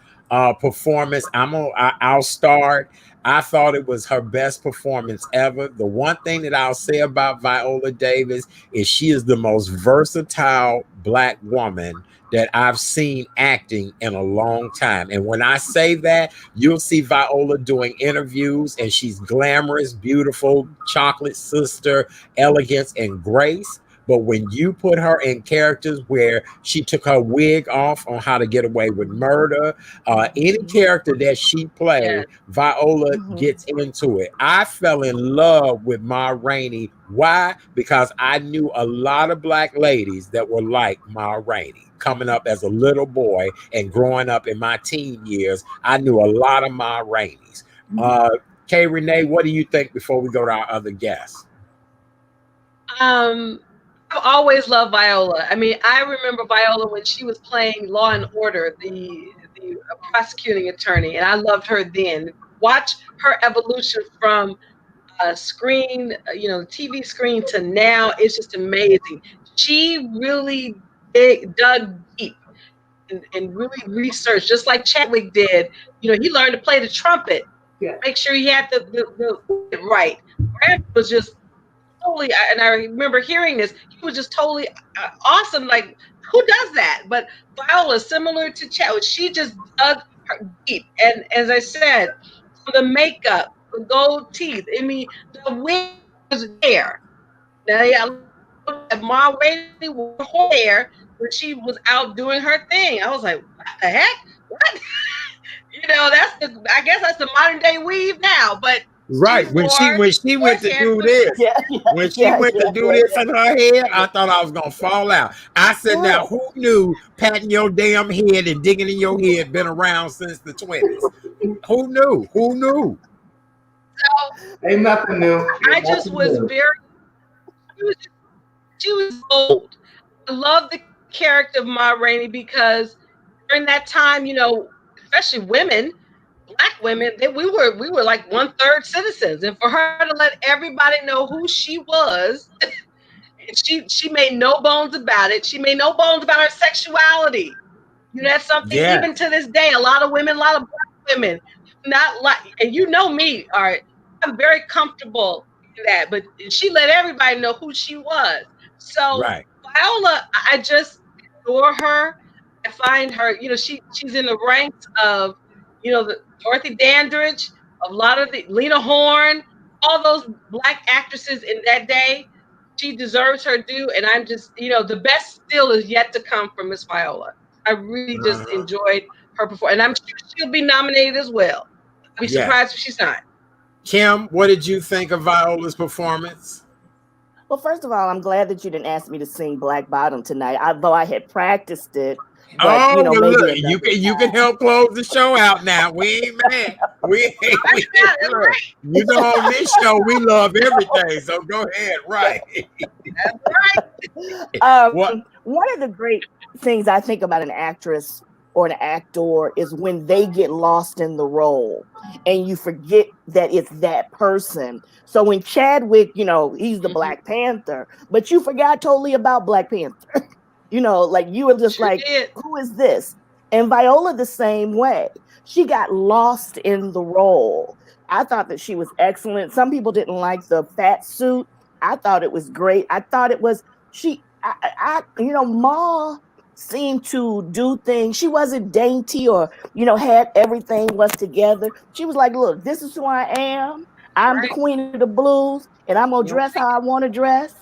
performance. I'll start. I thought it was her best performance ever. The one thing that I'll say about Viola Davis is she is the most versatile Black woman that I've seen acting in a long time. And when I say that, you'll see Viola doing interviews, and she's glamorous, beautiful, chocolate sister, elegance, and grace. But when you put her in characters where she took her wig off on How to Get Away with Murder, any character that she played, Viola gets into it. I fell in love with Ma Rainey. Why? Because I knew a lot of Black ladies that were like Ma Rainey. Coming up as a little boy and growing up in my teen years, I knew a lot of Ma Raineys. Kay Renee, what do you think before we go to our other guests? I've always loved Viola. I mean, I remember Viola when she was playing Law and Order, the prosecuting attorney, and I loved her then. Watch her evolution from screen, the TV screen to now. It's just amazing. She really dug deep and really researched, just like Chadwick did. He learned to play the trumpet. Yeah. Make sure he had the right. Brad was just totally, and I remember hearing this, he was just totally awesome. Like, who does that? But Viola, similar to Chadwick, she just dug her deep. And as I said, the makeup, the gold teeth, I mean, the wig was there. Now, yeah, Ma Rainey wore hair when she was out doing her thing. I was like, what the heck? What? I guess that's the modern day weave now, but right. When she went to do this, when she went to do this in her head, I thought I was gonna fall out. I said, now who knew patting your damn head and digging in your head been around since the 20s? Who knew? Who knew? So ain't nothing new. I just was she was bold. I love the character of Ma Rainey because during that time, especially women, Black women, we were like 1/3 citizens, and for her to let everybody know who she was, and she made no bones about it. She made no bones about her sexuality. That's something even to this day. A lot of Black women, not like, and me, all right. I'm very comfortable in that, but she let everybody know who she was. So Viola, I just adore her. I find her, she's in the ranks of, the Dorothy Dandridge, a lot of the Lena Horne, all those Black actresses in that day. She deserves her due, and I'm just, the best still is yet to come from Miss Viola. I really just enjoyed her performance, and I'm sure she'll be nominated as well. I'd be surprised if she's not. Kim, what did you think of Viola's performance? Well, first of all, I'm glad that you didn't ask me to sing Black Bottom tonight, although I had practiced it. But, look, you can help close the show out now. We ain't mad. On this show, we love everything. So go ahead, right? One of the great things I think about an actress or an actor is when they get lost in the role and you forget that it's that person. So when Chadwick, he's the Black Panther, but you forgot totally about Black Panther. Like you were just who is this? And Viola the same way. She got lost in the role. I thought that she was excellent. Some people didn't like the fat suit. I thought it was great. I thought it was Ma seemed to do things. She wasn't dainty or, had everything was together. She was like, look, this is who I am. I'm the queen of the blues, and I'm going to dress how I want to dress.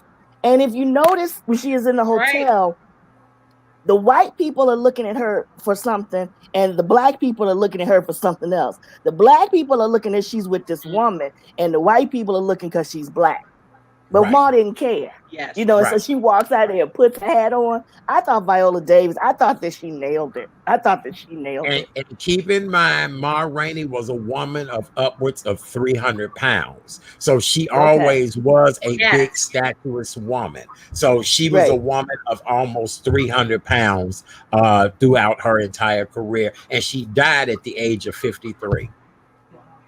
And if you notice, when she is in the hotel, The white people are looking at her for something, and the black people are looking at her for something else. The black people are looking at she's with this woman, and the white people are looking because she's black. But Ma didn't care. Yes. You know, and so she walks out there and puts her hat on. I thought Viola Davis, I thought that she nailed it. And keep in mind, Ma Rainey was a woman of upwards of 300 pounds. So she always was a big, statuesque woman. So she was a woman of almost 300 pounds throughout her entire career. And she died at the age of 53.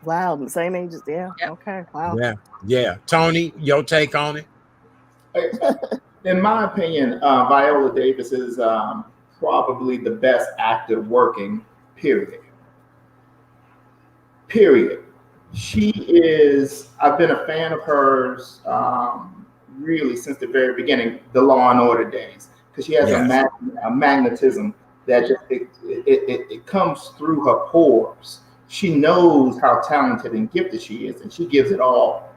Wow, the same age as okay. Wow. Yeah. Tony, your take on it? In my opinion, Viola Davis is probably the best actor working, period. She is, I've been a fan of hers really since the very beginning, the Law and Order days, because she has a magnetism that just, it comes through her pores. She knows how talented and gifted she is, and she gives it all.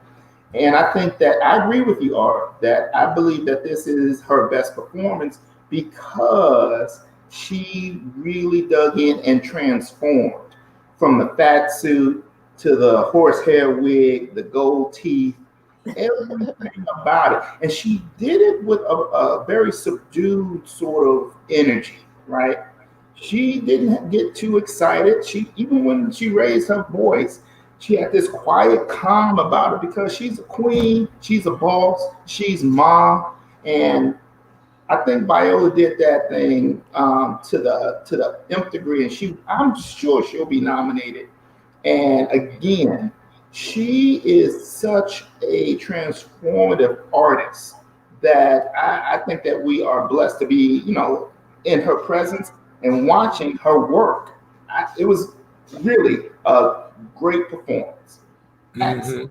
And I think that I agree with you, Art, that I believe that this is her best performance because she really dug in and transformed from the fat suit to the horsehair wig, the gold teeth, everything about it. And she did it with a very subdued sort of energy, right? She didn't get too excited. Even when she raised her voice, she had this quiet calm about it because she's a queen, she's a boss, she's Ma, and I think Viola did that thing to the nth degree, and I'm sure she'll be nominated. And again, she is such a transformative artist that I think that we are blessed to be, in her presence and watching her work. It was really a great performance. Excellent.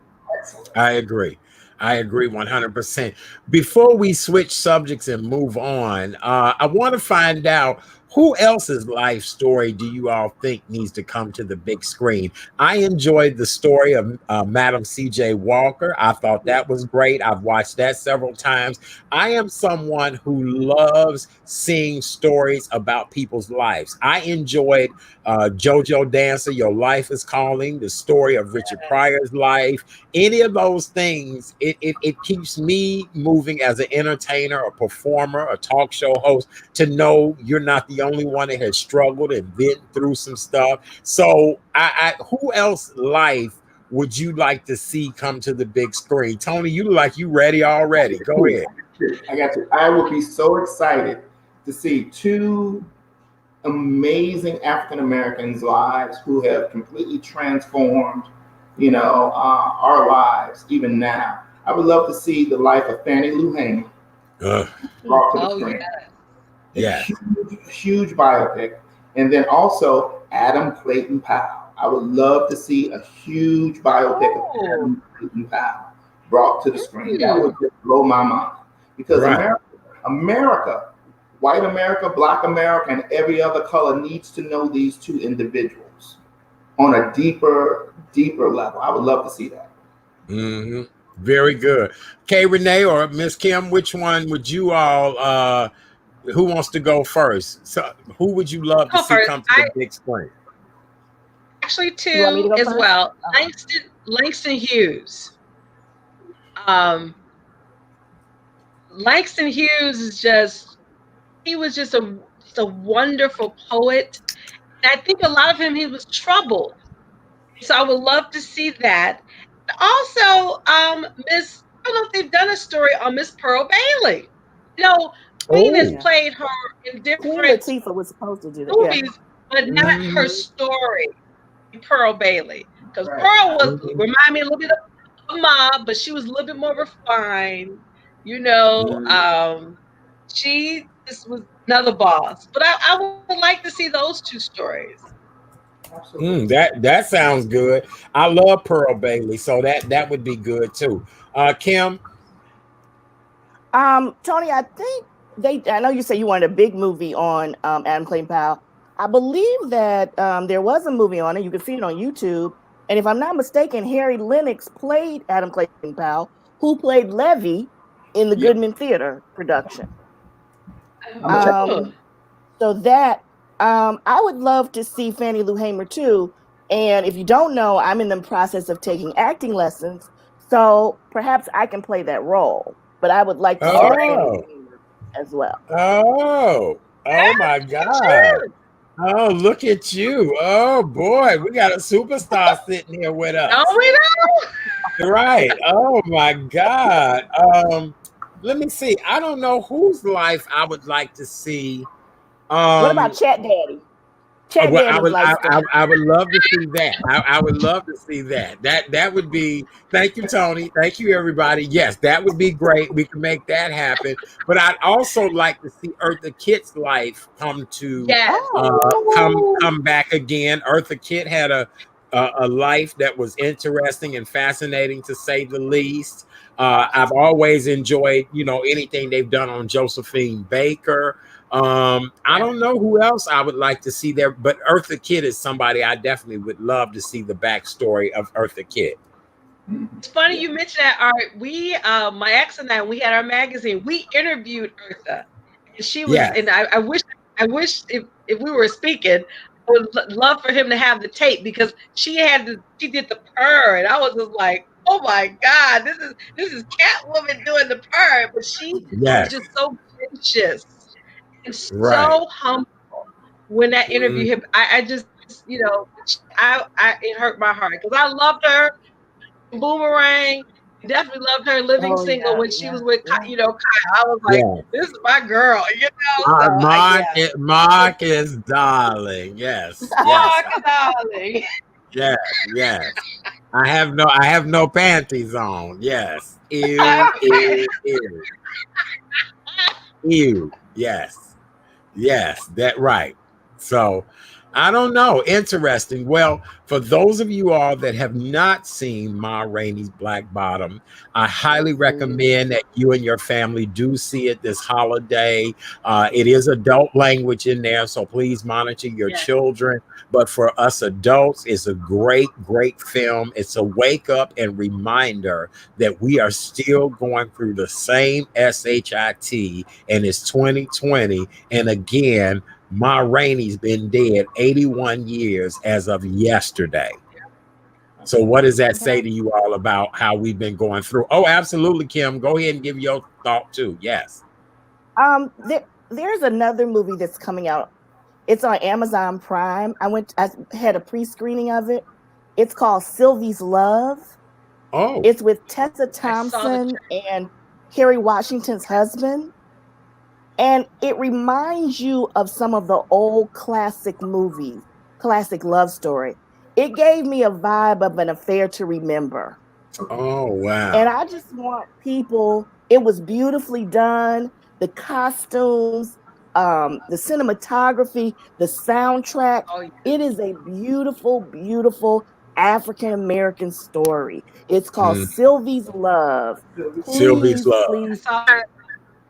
I agree 100%. Before we switch subjects and move on, I want to find out, who else's life story do you all think needs to come to the big screen? I enjoyed the story of Madam C.J. Walker. I thought that was great. I've watched that several times. I am someone who loves seeing stories about people's lives. I enjoyed JoJo Dancer, Your Life is Calling, the story of Richard Pryor's life. Any of those things, it keeps me moving as an entertainer, a performer, a talk show host, to know you're not the only one that has struggled and been through some stuff. So who else life would you like to see come to the big screen? Tony, you look like you ready already. Go ahead. I got you. I would be so excited to see two amazing African Americans' lives who have completely transformed, our lives even now. I would love to see the life of Fannie Lou Hamer brought to the screen. Yeah. Huge biopic. And then also Adam Clayton Powell. I would love to see a huge biopic of Adam Clayton Powell brought to the screen. That would just blow my mind. Because America, white America, Black America, and every other color needs to know these two individuals on a deeper level. I would love to see that. Mm-hmm. Very good. Okay, Renee or Miss Kim, which one would you all who wants to go first? So who would you love to see come to the big screen? Actually, two as well. Langston Hughes. Langston Hughes is he was just a wonderful poet. And I think a lot of him, he was troubled. So I would love to see that. Also, I don't know if they've done a story on Miss Pearl Bailey. Queen has played her in different Latifah was supposed to do that, movies, but not her story, Pearl Bailey. Because Pearl remind me a little bit of Ma, but she was a little bit more refined. She just was another boss. But I would like to see those two stories. That sounds good. I love Pearl Bailey, so that would be good too. Kim? Tony, I think I know you say you wanted a big movie on Adam Clayton Powell. I believe that there was a movie on it. You can see it on YouTube. And if I'm not mistaken, Harry Lennox played Adam Clayton Powell, who played Levy in the Goodman Theater production. So that I would love to see Fannie Lou Hamer too. And if you don't know, I'm in the process of taking acting lessons, so perhaps I can play that role. But I would like to see the Fannie Lou Oh, Hamer as well. oh my God. Oh, look at you. Oh boy, we got a superstar sitting here with us. Oh, we know. Right. Oh my God. Let me see. I don't know whose life I would like to see. What about Chat Daddy? Chat Well, Daddy's life story. I would love to see that. I would love to see that. That would be. Thank you, Tony. Thank you, everybody. Yes, that would be great. We can make that happen. But I'd also like to see Eartha Kitt's life come to Yes. come back again. Eartha Kitt had a life that was interesting and fascinating, to say the least. I've always enjoyed, anything they've done on Josephine Baker. I don't know who else I would like to see there, but Eartha Kitt is somebody I definitely would love to see the backstory of Eartha Kitt. It's funny you mentioned that. All right, we, my ex and I, we had our magazine. We interviewed Eartha, and she was. Yes. And I wish if we were speaking, I would love for him to have the tape, because she did the purr, and I was just like, oh my God, this is Catwoman doing the purr, but she was just so gracious and so humble when that interview hit. I just, it hurt my heart, because I loved her. Boomerang, definitely loved her. Living Single, when she was with Kyle. I was like, this is my girl, Marcus darling, yes. Marcus darling. Yes. I have no panties on. Yes. Ew. Ew. Yes, that right. So I don't know. Interesting. Well, for those of you all that have not seen Ma Rainey's Black Bottom, I highly recommend that you and your family do see it this holiday. It is adult language in there, so please monitor your children. But for us adults, it's a great, great film. It's a wake up and reminder that we are still going through the same SHIT, and it's 2020. And again, Ma Rainey's been dead 81 years as of yesterday. So what does that say to you all about how we've been going through? Oh, absolutely, Kim. Go ahead and give your thought too. Yes. There's another movie that's coming out. It's on Amazon Prime. I had a pre-screening of it. It's called Sylvie's Love. Oh. It's with Tessa Thompson and Kerry Washington's husband. And it reminds you of some of the old classic movies, classic love story. It gave me a vibe of An Affair to Remember. Oh, wow. And I just want people, it was beautifully done. The costumes, the cinematography, the soundtrack. It is a beautiful, beautiful African-American story. It's called Sylvie's Love. Sylvie's Love. Please.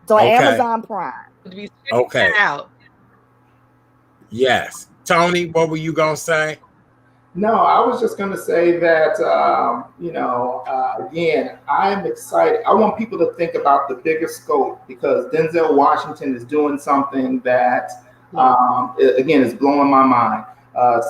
So Amazon Prime. Okay. Yes. Tony, what were you going to say? No, I was just going to say that, again, I'm excited. I want people to think about the bigger scope, because Denzel Washington is doing something that, again, is blowing my mind.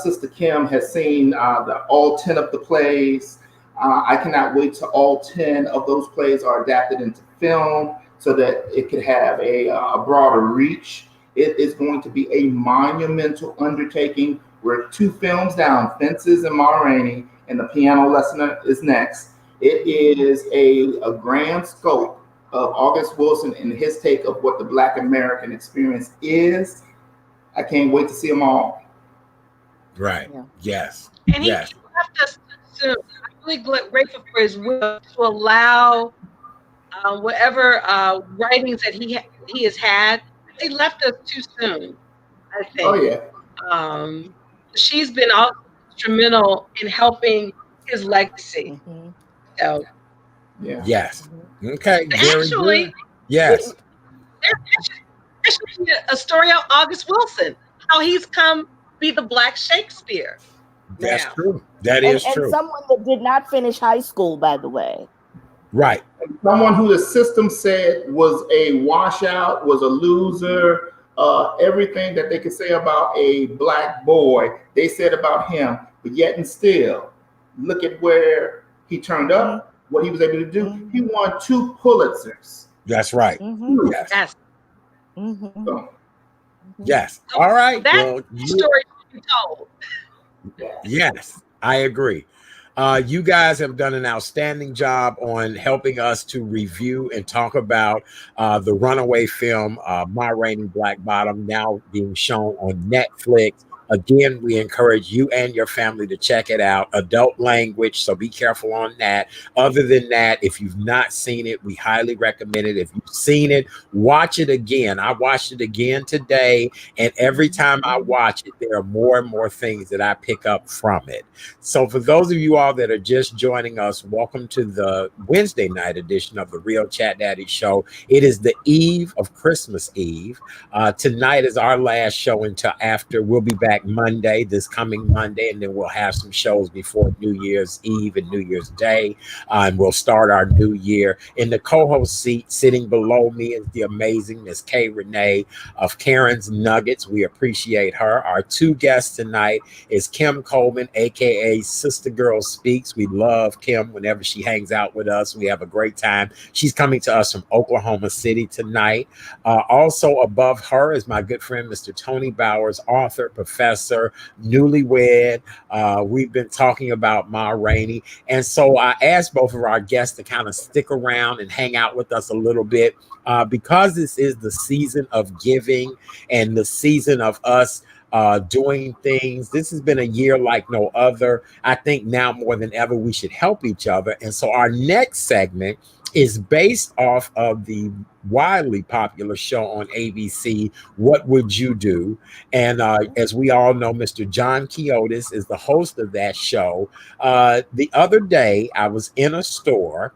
Sister Kim has seen all 10 of the plays. I cannot wait till all 10 of those plays are adapted into film, so that it could have a broader reach. It is going to be a monumental undertaking. We're 2 films down, Fences and Ma Rainey, and The Piano Lesson is next. It is a grand scope of August Wilson and his take of what the Black American experience is. I can't wait to see them all. Right. Yeah. Yes. And he left us soon. I'm really grateful for his will to allow whatever writings that he has had. He left us too soon, I think. Oh yeah. She's been also instrumental in helping his legacy. So yes. Okay. Actually, good. Yes. There should be a story of August Wilson, how he's come be the Black Shakespeare. That's true. That is true. And someone that did not finish high school, by the way. Right. Someone who the system said was a washout, was a loser, everything that they could say about a black boy, they said about him, but yet and still, look at where he turned up, what he was able to do. He won 2 Pulitzers. That's right. Yes. Yes. So, Yes. All right. That Well, story should be told. yes, I agree. You guys have done an outstanding job on helping us to review and talk about the runaway film, My Rainey Black Bottom, now being shown on Netflix. Again, we encourage you and your family to check it out. Adult language, so be careful on that. Other than that, if you've not seen it, we highly recommend it. If you've seen it, watch it again. I watched it again today, and every time I watch it, there are more and more things that I pick up from it. So for those of you all that are just joining us, welcome to the Wednesday night edition of the Real Chat Daddy Show. It is the eve of Christmas Eve. Tonight is our last show until after. We'll be back Monday, this coming Monday, and then we'll have some shows before New Year's Eve and New Year's Day, and we'll start our new year. In the co-host seat, sitting below me, is the amazing Miss K. Renee of Karen's Nuggets. We appreciate her. Our 2 guests tonight is Kim Coleman, aka Sister Girl Speaks. We love Kim whenever she hangs out with us. We have a great time. She's coming to us from Oklahoma City tonight. Also above her is my good friend, Mr. Tony Bowers, author, professor, newlywed. We've been talking about Ma Rainey. And so I asked both of our guests to kind of stick around and hang out with us a little bit because this is the season of giving and the season of us doing things. This has been a year like no other. I think now more than ever, we should help each other. And so our next segment is based off of the widely popular show on ABC, What Would You Do? And as we all know, Mr. John Quixote is the host of that show. The other day, I was in a store,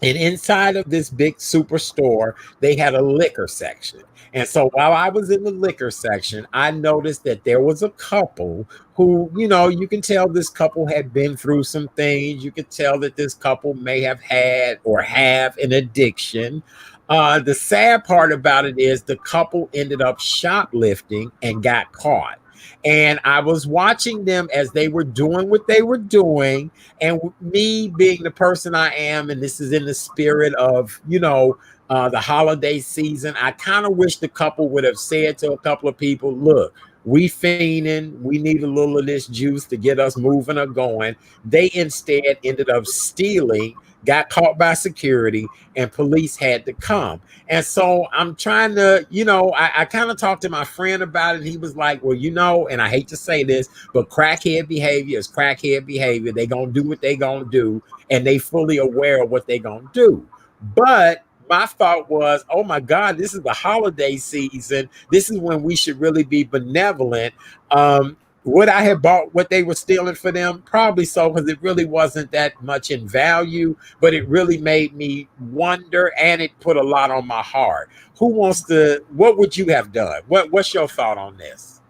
and inside of this big superstore, they had a liquor section. And so while I was in the liquor section, I noticed that there was a couple who, you know, you can tell this couple had been through some things. You could tell that this couple may have had or have an addiction. The sad part about it is the couple ended up shoplifting and got caught. And I was watching them as they were doing what they were doing. And me being the person I am, and this is in the spirit of, you know, the holiday season, I kind of wish the couple would have said to a couple of people, look, we fiending, we need a little of this juice to get us moving or going. They instead ended up stealing, got caught by security, and police had to come. And so I'm trying to, you know, I kind of talked to my friend about it. He was like, well, you know, and I hate to say this, but crackhead behavior is crackhead behavior. They gonna do what they gonna do, and they fully aware of what they gonna do. But my thought was, oh my God, this is the holiday season. This is when we should really be benevolent. Would I have bought what they were stealing for them? Probably so, because it really wasn't that much in value, but it really made me wonder, and it put a lot on my heart. Who wants to, what would you have done? What's your thought on this?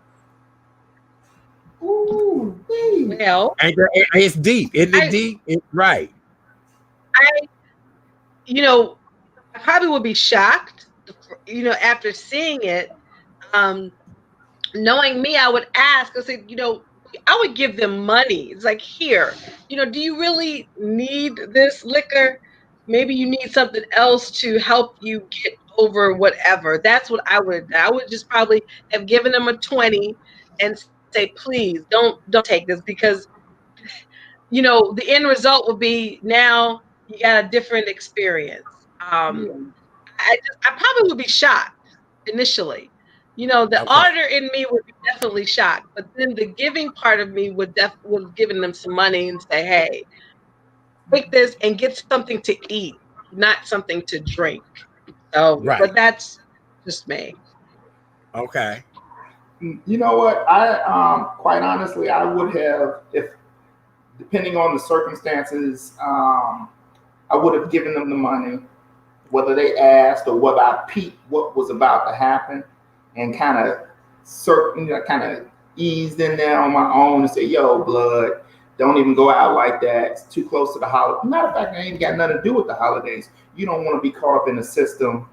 ooh, Well, And it's deep, isn't it deep? It's right. You know, I probably would be shocked, you know, after seeing it. Knowing me, I would ask, I said, you know, I would give them money. It's like, here, you know, do you really need this liquor? Maybe you need something else to help you get over whatever. That's what I would just probably have given them a 20 and say, please don't take this, because, you know, the end result will be now you got a different experience. I probably would be shocked initially. You know, the auditor in me would be definitely shocked, but then the giving part of me would have given them some money and say, hey, take this and get something to eat, not something to drink. So, Right. But that's just me. Okay. You know what? I quite honestly, I would have, if depending on the circumstances, I would have given them the money, whether they asked or whether I peeped what was about to happen, and kind of eased in there on my own and say, yo, blood, don't even go out like that. It's too close to the holiday. Matter of fact, I ain't got nothing to do with the holidays. You don't want to be caught up in the system.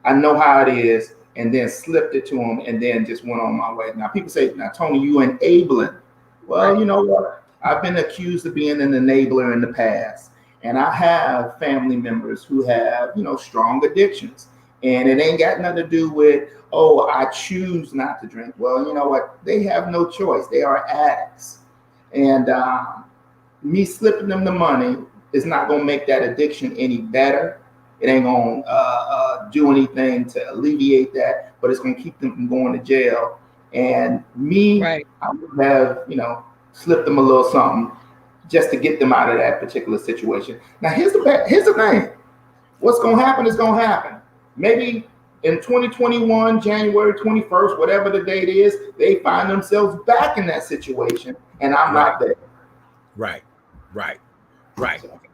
I know how it is. and then slipped it to them and then just went on my way. Now people say, now Tony, you enabling. Well, you know what? I've been accused of being an enabler in the past. And I have family members who have, strong addictions. And it ain't got nothing to do with, oh, I choose not to drink. Well, you know what? They have no choice. They are addicts. And me slipping them the money is not going to make that addiction any better. It ain't going to do anything to alleviate that, but it's going to keep them from going to jail. And me, I would have, slipped them a little something just to get them out of that particular situation. Now, here's the thing. What's going to happen is going to happen. Maybe in 2021, January 21st, whatever the date is, they find themselves back in that situation, and I'm not there. Right.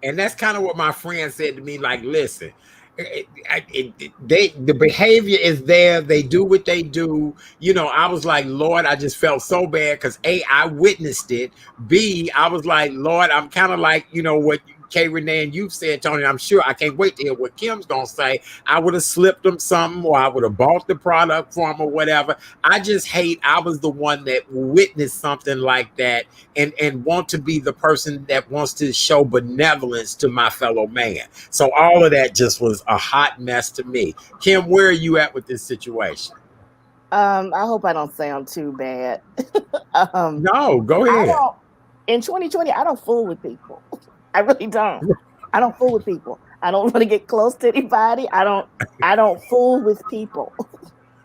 And that's kind of what my friend said to me, like, listen, the behavior is there. They do what they do. I was like, Lord, I just felt so bad because A, I witnessed it. B, I was like, Lord, I'm kind of like, what K. Renee and you've said, Tony. I'm sure I can't wait to hear what Kim's gonna say. I would have slipped them something, or I would have bought the product for them, or whatever. I just hate I was the one that witnessed something like that and want to be the person that wants to show benevolence to my fellow man. So all of that just was a hot mess to me. Kim, where are you at with this situation? I hope I don't sound too bad. No, go ahead. In 2020, I don't fool with people. I really don't. I don't fool with people. I don't want to get close to anybody. I don't fool with people.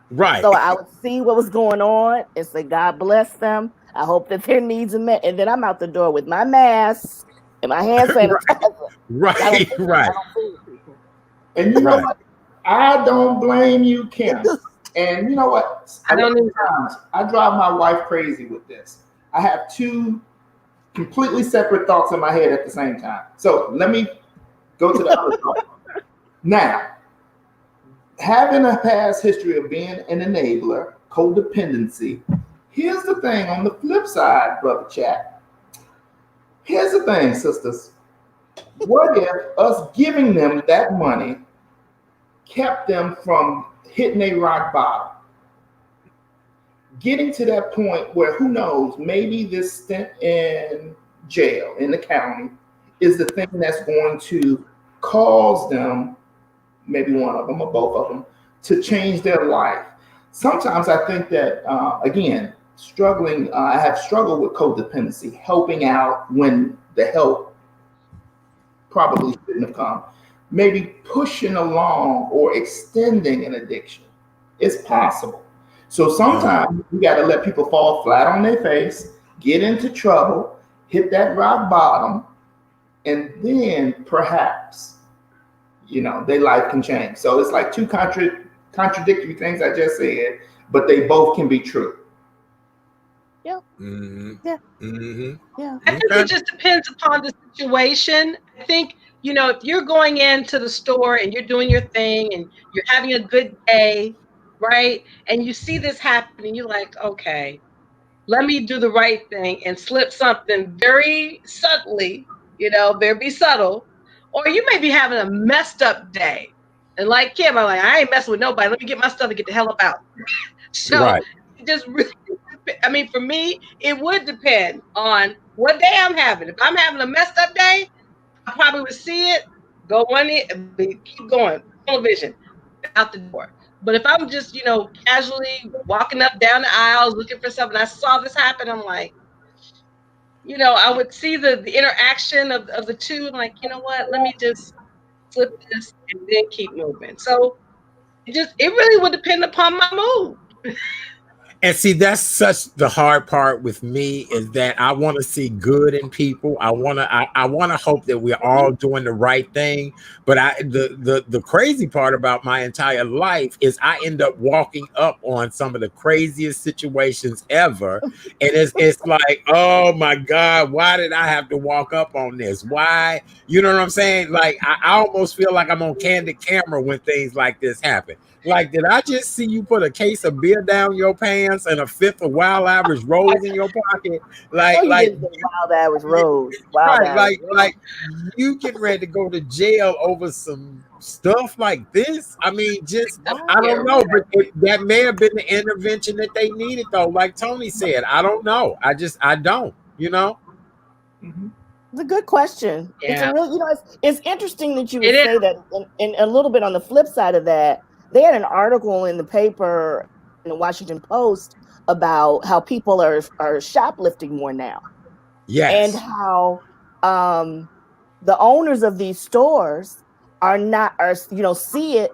Right. So I would see what was going on and say, God bless them. I hope that their needs are met. And then I'm out the door with my mask and my hand sanitizer. Right. I don't fool with people. And you know what? I don't blame you, Kim. And you know what? I drive my wife crazy with this. I have two completely separate thoughts in my head at the same time. So let me go to the other thought. Now, having a past history of being an enabler, codependency, here's the thing on the flip side, brother chat. Here's the thing, sisters. What if us giving them that money kept them from hitting a rock bottom? Getting to that point where, who knows, maybe this stint in jail in the county is the thing that's going to cause them, maybe one of them or both of them, to change their life. Sometimes I think that, again, I have struggled with codependency, helping out when the help probably shouldn't have come. Maybe pushing along or extending an addiction. It's possible. So sometimes you got to let people fall flat on their face, get into trouble, hit that rock bottom, and then perhaps, their life can change. So it's like two contradictory things I just said, but they both can be true. Yeah. Mm-hmm. Yeah. Mm-hmm. Yeah. I think it just depends upon the situation. I think, if you're going into the store and you're doing your thing and you're having a good day, right? And you see this happening, you're like, okay, let me do the right thing and slip something very subtly, very subtle. Or you may be having a messed up day. And like Kim, I'm like, I ain't messing with nobody. Let me get my stuff and get the hell up out. So it just really, for me, it would depend on what day I'm having. If I'm having a messed up day, I probably would see it, go on it, and keep going. Television, out the door. But if I'm just, casually walking up down the aisles looking for something, I saw this happen, I'm like, I would see the interaction of the two. I'm like, you know what? Let me just flip this and then keep moving. So it really would depend upon my mood. And see, that's such the hard part with me, is that I want to see good in people. I want to hope that we're all doing the right thing. But the crazy part about my entire life is I end up walking up on some of the craziest situations ever. And it's like, oh my God, why did I have to walk up on this? Why? You know what I'm saying? Like, I almost feel like I'm on candid camera when things like this happen. Like, did I just see you put a case of beer down your pants and a fifth of Wild Irish Rose in your pocket? Oh, you Like, didn't say Wild Irish Rose. Wild right, Irish Rose. like you getting ready to go to jail over some stuff like this. I mean, just I don't know, but that may have been the intervention that they needed, though. Like Tony said, I don't know. I don't. Mm-hmm. It's a good question. Yeah. It's a real, it's interesting that you would say that. And a little bit on the flip side of that, they had an article in the paper in the Washington Post about how people are shoplifting more now. Yes. And how the owners of these stores are see it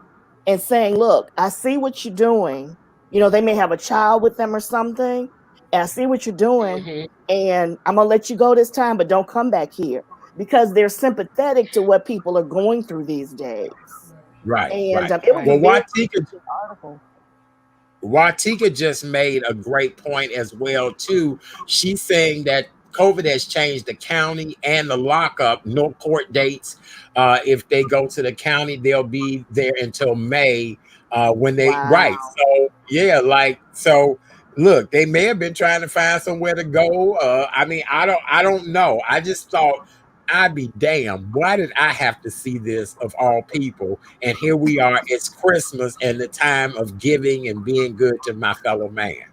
and saying, look, I see what you're doing. They may have a child with them or something. And I see what you're doing, and I'm gonna let you go this time, but don't come back here, because they're sympathetic to what people are going through these days. Right. And right. It was a very interesting article. Watika just made a great point as well too. She's saying that COVID has changed the county and the lockup. No court dates. If they go to the county, they'll be there until May. When they right. So yeah, so. Look, they may have been trying to find somewhere to go. I mean, I don't know. I just thought, I'd be damned. Why did I have to see this of all people? And here we are. It's Christmas and the time of giving and being good to my fellow man.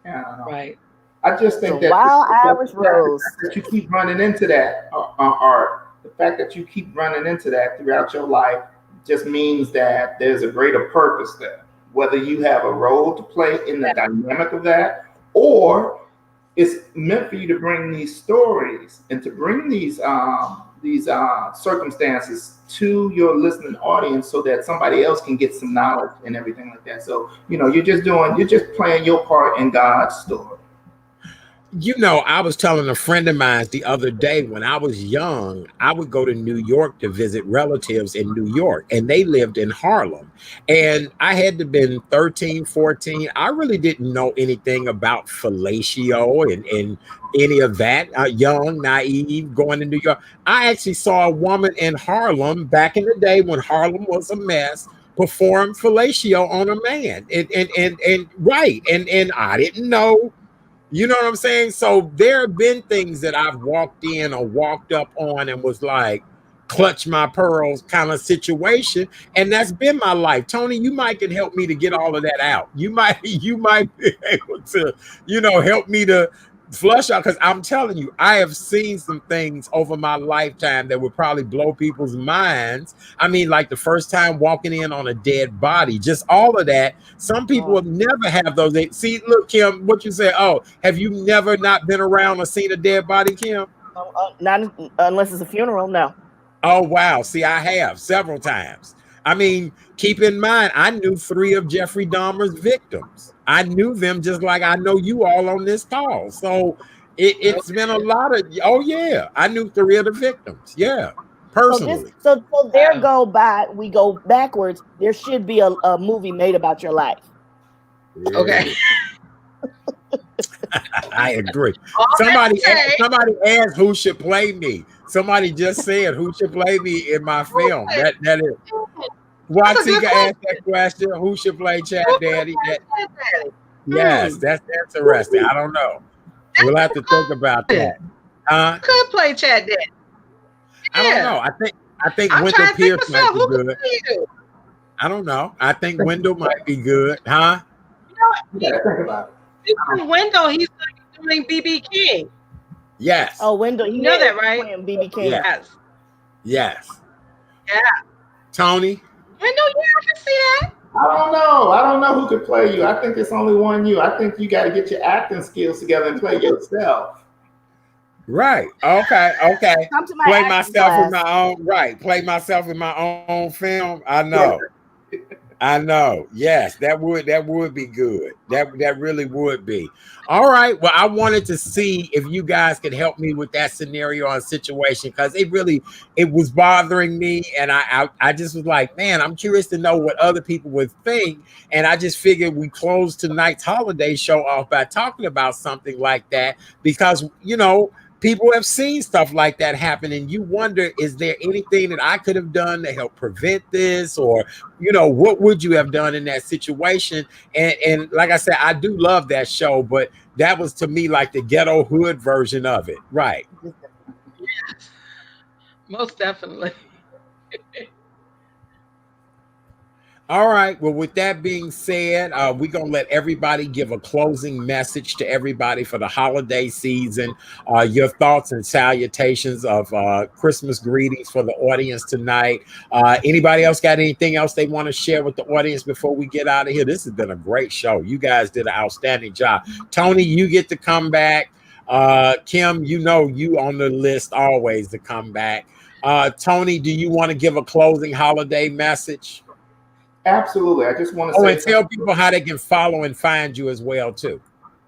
Yeah, right. I just think that Wild Irish Rose. That you keep running into that, Art. The fact that you keep running into that throughout your life just means that there's a greater purpose there. Whether you have a role to play in the dynamic of that, or it's meant for you to bring these stories and to bring these circumstances to your listening audience so that somebody else can get some knowledge and everything like that. So, you're just playing your part in God's story. I was telling a friend of mine the other day, when I was young, I would go to New York to visit relatives in New York, and they lived in Harlem. And I had to been 13, 14. I really didn't know anything about fellatio and any of that. Young, naive, going to New York. I actually saw a woman in Harlem back in the day when Harlem was a mess, perform fellatio on a man. And I didn't know. You know what I'm saying? So there have been things that I've walked in or walked up on and was like, clutch my pearls kind of situation. And that's been my life. Tony, you might can help me to get all of that out. You might be able to, help me to flush out, because I'm telling you, I have seen some things over my lifetime that would probably blow people's minds. I mean, like the first time walking in on a dead body, just all of that. Some people will never have those. See, look, Kim, what you say? Oh, have you never not been around or seen a dead body, Kim? Not unless it's a funeral. No. Oh, wow. See, I have several times. I mean, keep in mind, I knew 3 of Jeffrey Dahmer's victims. I knew them just like I know you all on this call. So it's been a lot of, I knew 3 of the victims. Yeah, personally. So we go backwards. There should be a movie made about your life. Okay. I agree. Somebody asked who should play me. Somebody just said who should play me in my film. That is. Watika asked that question. Who should play Chat Daddy? Yes, that's interesting. I don't know. We'll have to think about that. Could play Chat Daddy. I don't know. I think Wendell Pierce might be good. I don't know. I think Wendell might be good, huh? You gotta think about it. Wendell, he's doing BB King. Yes. Oh, Wendell, you know that, right? BB King. Yes. Yes. Yeah. Tony? Wendell, I can see that. I don't know who could play you. I think it's only one you. I think you got to get your acting skills together and play yourself. Right. Okay. Play myself in my own. Right. Play myself in my own film. I know. I know. Yes, that would be good. That really would be. All right. Well, I wanted to see if you guys could help me with that scenario and situation, because it was bothering me, and I just was like, man, I'm curious to know what other people would think. And I just figured we close tonight's holiday show off by talking about something like that, because people have seen stuff like that happen, and you wonder, is there anything that I could have done to help prevent this? Or, what would you have done in that situation? And like I said, I do love that show, but that was to me like the ghetto hood version of it. Right. Yes, most definitely. All right. Well, with that being said, we're going to let everybody give a closing message to everybody for the holiday season. Your thoughts and salutations of Christmas greetings for the audience tonight. Anybody else got anything else they want to share with the audience before we get out of here? This has been a great show. You guys did an outstanding job. Tony, you get to come back. Kim, you on the list always to come back. Tony, do you want to give a closing holiday message? Absolutely. I just want to and tell people how they can follow and find you as well, too.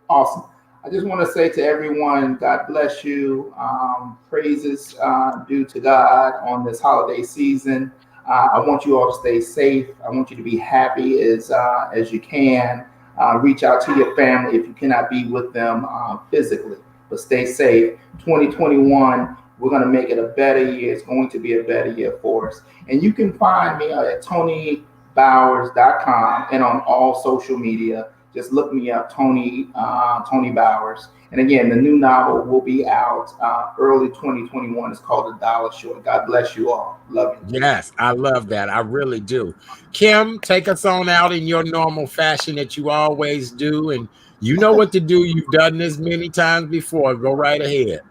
Awesome. I just want to say to everyone, God bless you. Praises due to God on this holiday season. I want you all to stay safe. I want you to be happy as you can. Reach out to your family if you cannot be with them physically, but stay safe. 2021, we're going to make it a better year. It's going to be a better year for us. And you can find me at TonyBowers.com and on all social media. Just look me up, Tony Bowers. And again, the new novel will be out early 2021. It's called The Dollar Short. God bless you all. Love you. Yes, I love that. I really do. Kim, take us on out in your normal fashion that you always do. And you know what to do. You've done this many times before. Go right ahead.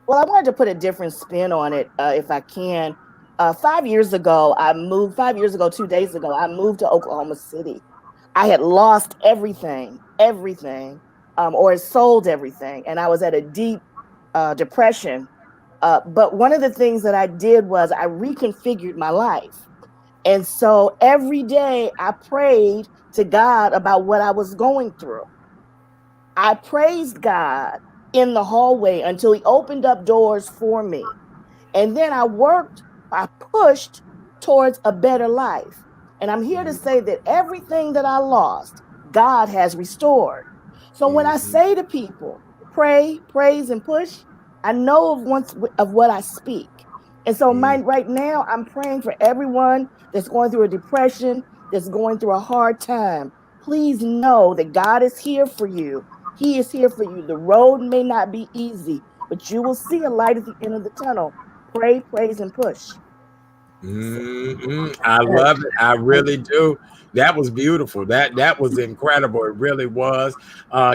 Well, I wanted to put a different spin on it, if I can. 5 years ago, 2 days ago, I moved to Oklahoma City. I had lost everything, or sold everything. And I was at a deep depression. But one of the things that I did was I reconfigured my life. And so every day I prayed to God about what I was going through. I praised God in the hallway until he opened up doors for me. And then I pushed towards a better life. And I'm here to say that everything that I lost, God has restored. So when I say to people, pray, praise, and push, I know of what I speak. And so right now, I'm praying for everyone that's going through a depression, that's going through a hard time. Please know that God is here for you. He is here for you. The road may not be easy, but you will see a light at the end of the tunnel. Pray, praise, and push. I love it. I really do. That was beautiful. That was incredible. It really was.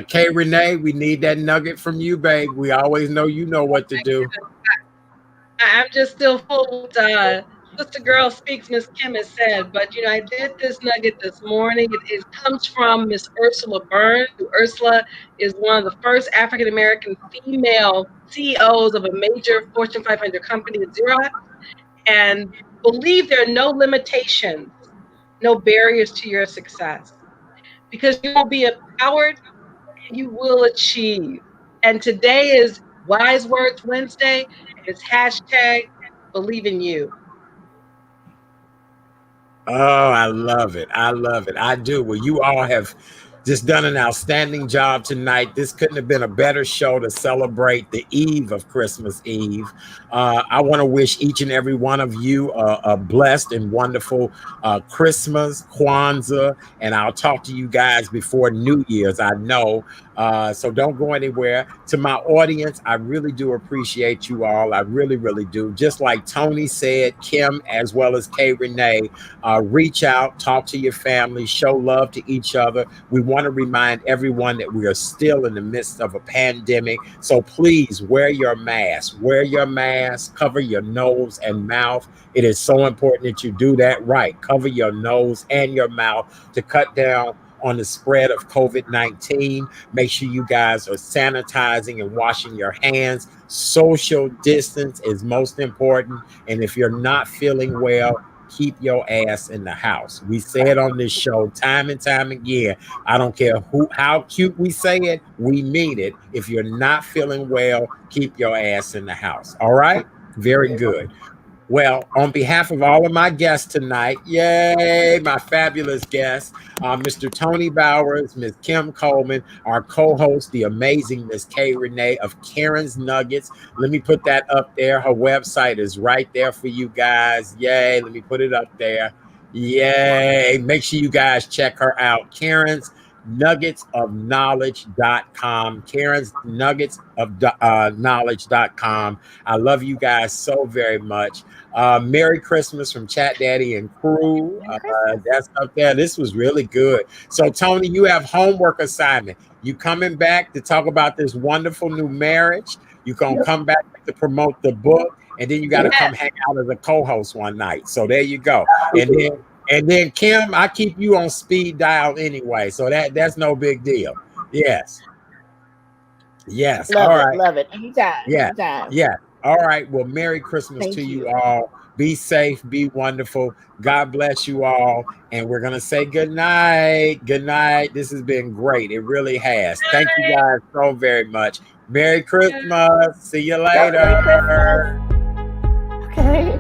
Kay Renee, we need that nugget from you, babe. We always know you know what to do. I'm just still full with Sister Girl Speaks, Miss Kim has said, but I did this nugget this morning. It comes from Miss Ursula Burns. Ursula is one of the first African American female CEOs of a major Fortune 500 company, Xerox, and believe there are no limitations, no barriers to your success, because you will be empowered and you will achieve. And today is Wise Words Wednesday, and it's hashtag believe in you. Oh, I love it. I love it. I do. Well, you all have just done an outstanding job tonight. This couldn't have been a better show to celebrate the eve of Christmas Eve. I want to wish each and every one of you a blessed and wonderful Christmas, Kwanzaa, and I'll talk to you guys before New Year's, I know. So don't go anywhere. To my audience, I really do appreciate you all. I really, really do. Just like Tony said, Kim, as well as Kay Renee, reach out, talk to your family, show love to each other. We want to remind everyone that we are still in the midst of a pandemic. So please wear your mask, cover your nose and mouth. It is so important that you do that right. Cover your nose and your mouth to cut down on the spread of COVID-19. Make sure you guys are sanitizing and washing your hands. Social distance is most important. And if you're not feeling well, keep your ass in the house. We say it on this show time and time again. I don't care how cute we say it, we mean it. If you're not feeling well, keep your ass in the house. All right? Very good. Well, on behalf of all of my guests tonight, yay, my fabulous guests, Mr. Tony Bowers, Ms. Kim Coleman, our co-host, the amazing Ms. Kay Renee of Karen's Nuggets. Let me put that up there. Her website is right there for you guys. Yay, let me put it up there. Yay, make sure you guys check her out. Karen's nuggetsofknowledge.com. Karen's nuggets of knowledge.com. I love you guys so very much. Merry Christmas from Chat Daddy and crew. That's up there. This was really good. So, Tony, you have homework assignment. You coming back to talk about this wonderful new marriage. You're going to come back to promote the book. And then you got to come hang out as a co-host one night. So there you go. And then Kim, I keep you on speed dial anyway. So that's no big deal. Yes. Love it. Anytime. Yeah. Anytime. Yeah. All right. Well, Merry Christmas to you all. Be safe. Be wonderful. God bless you all. And we're going to say good night. Good night. This has been great. It really has. Thank you guys so very much. Merry Christmas. See you later. Okay.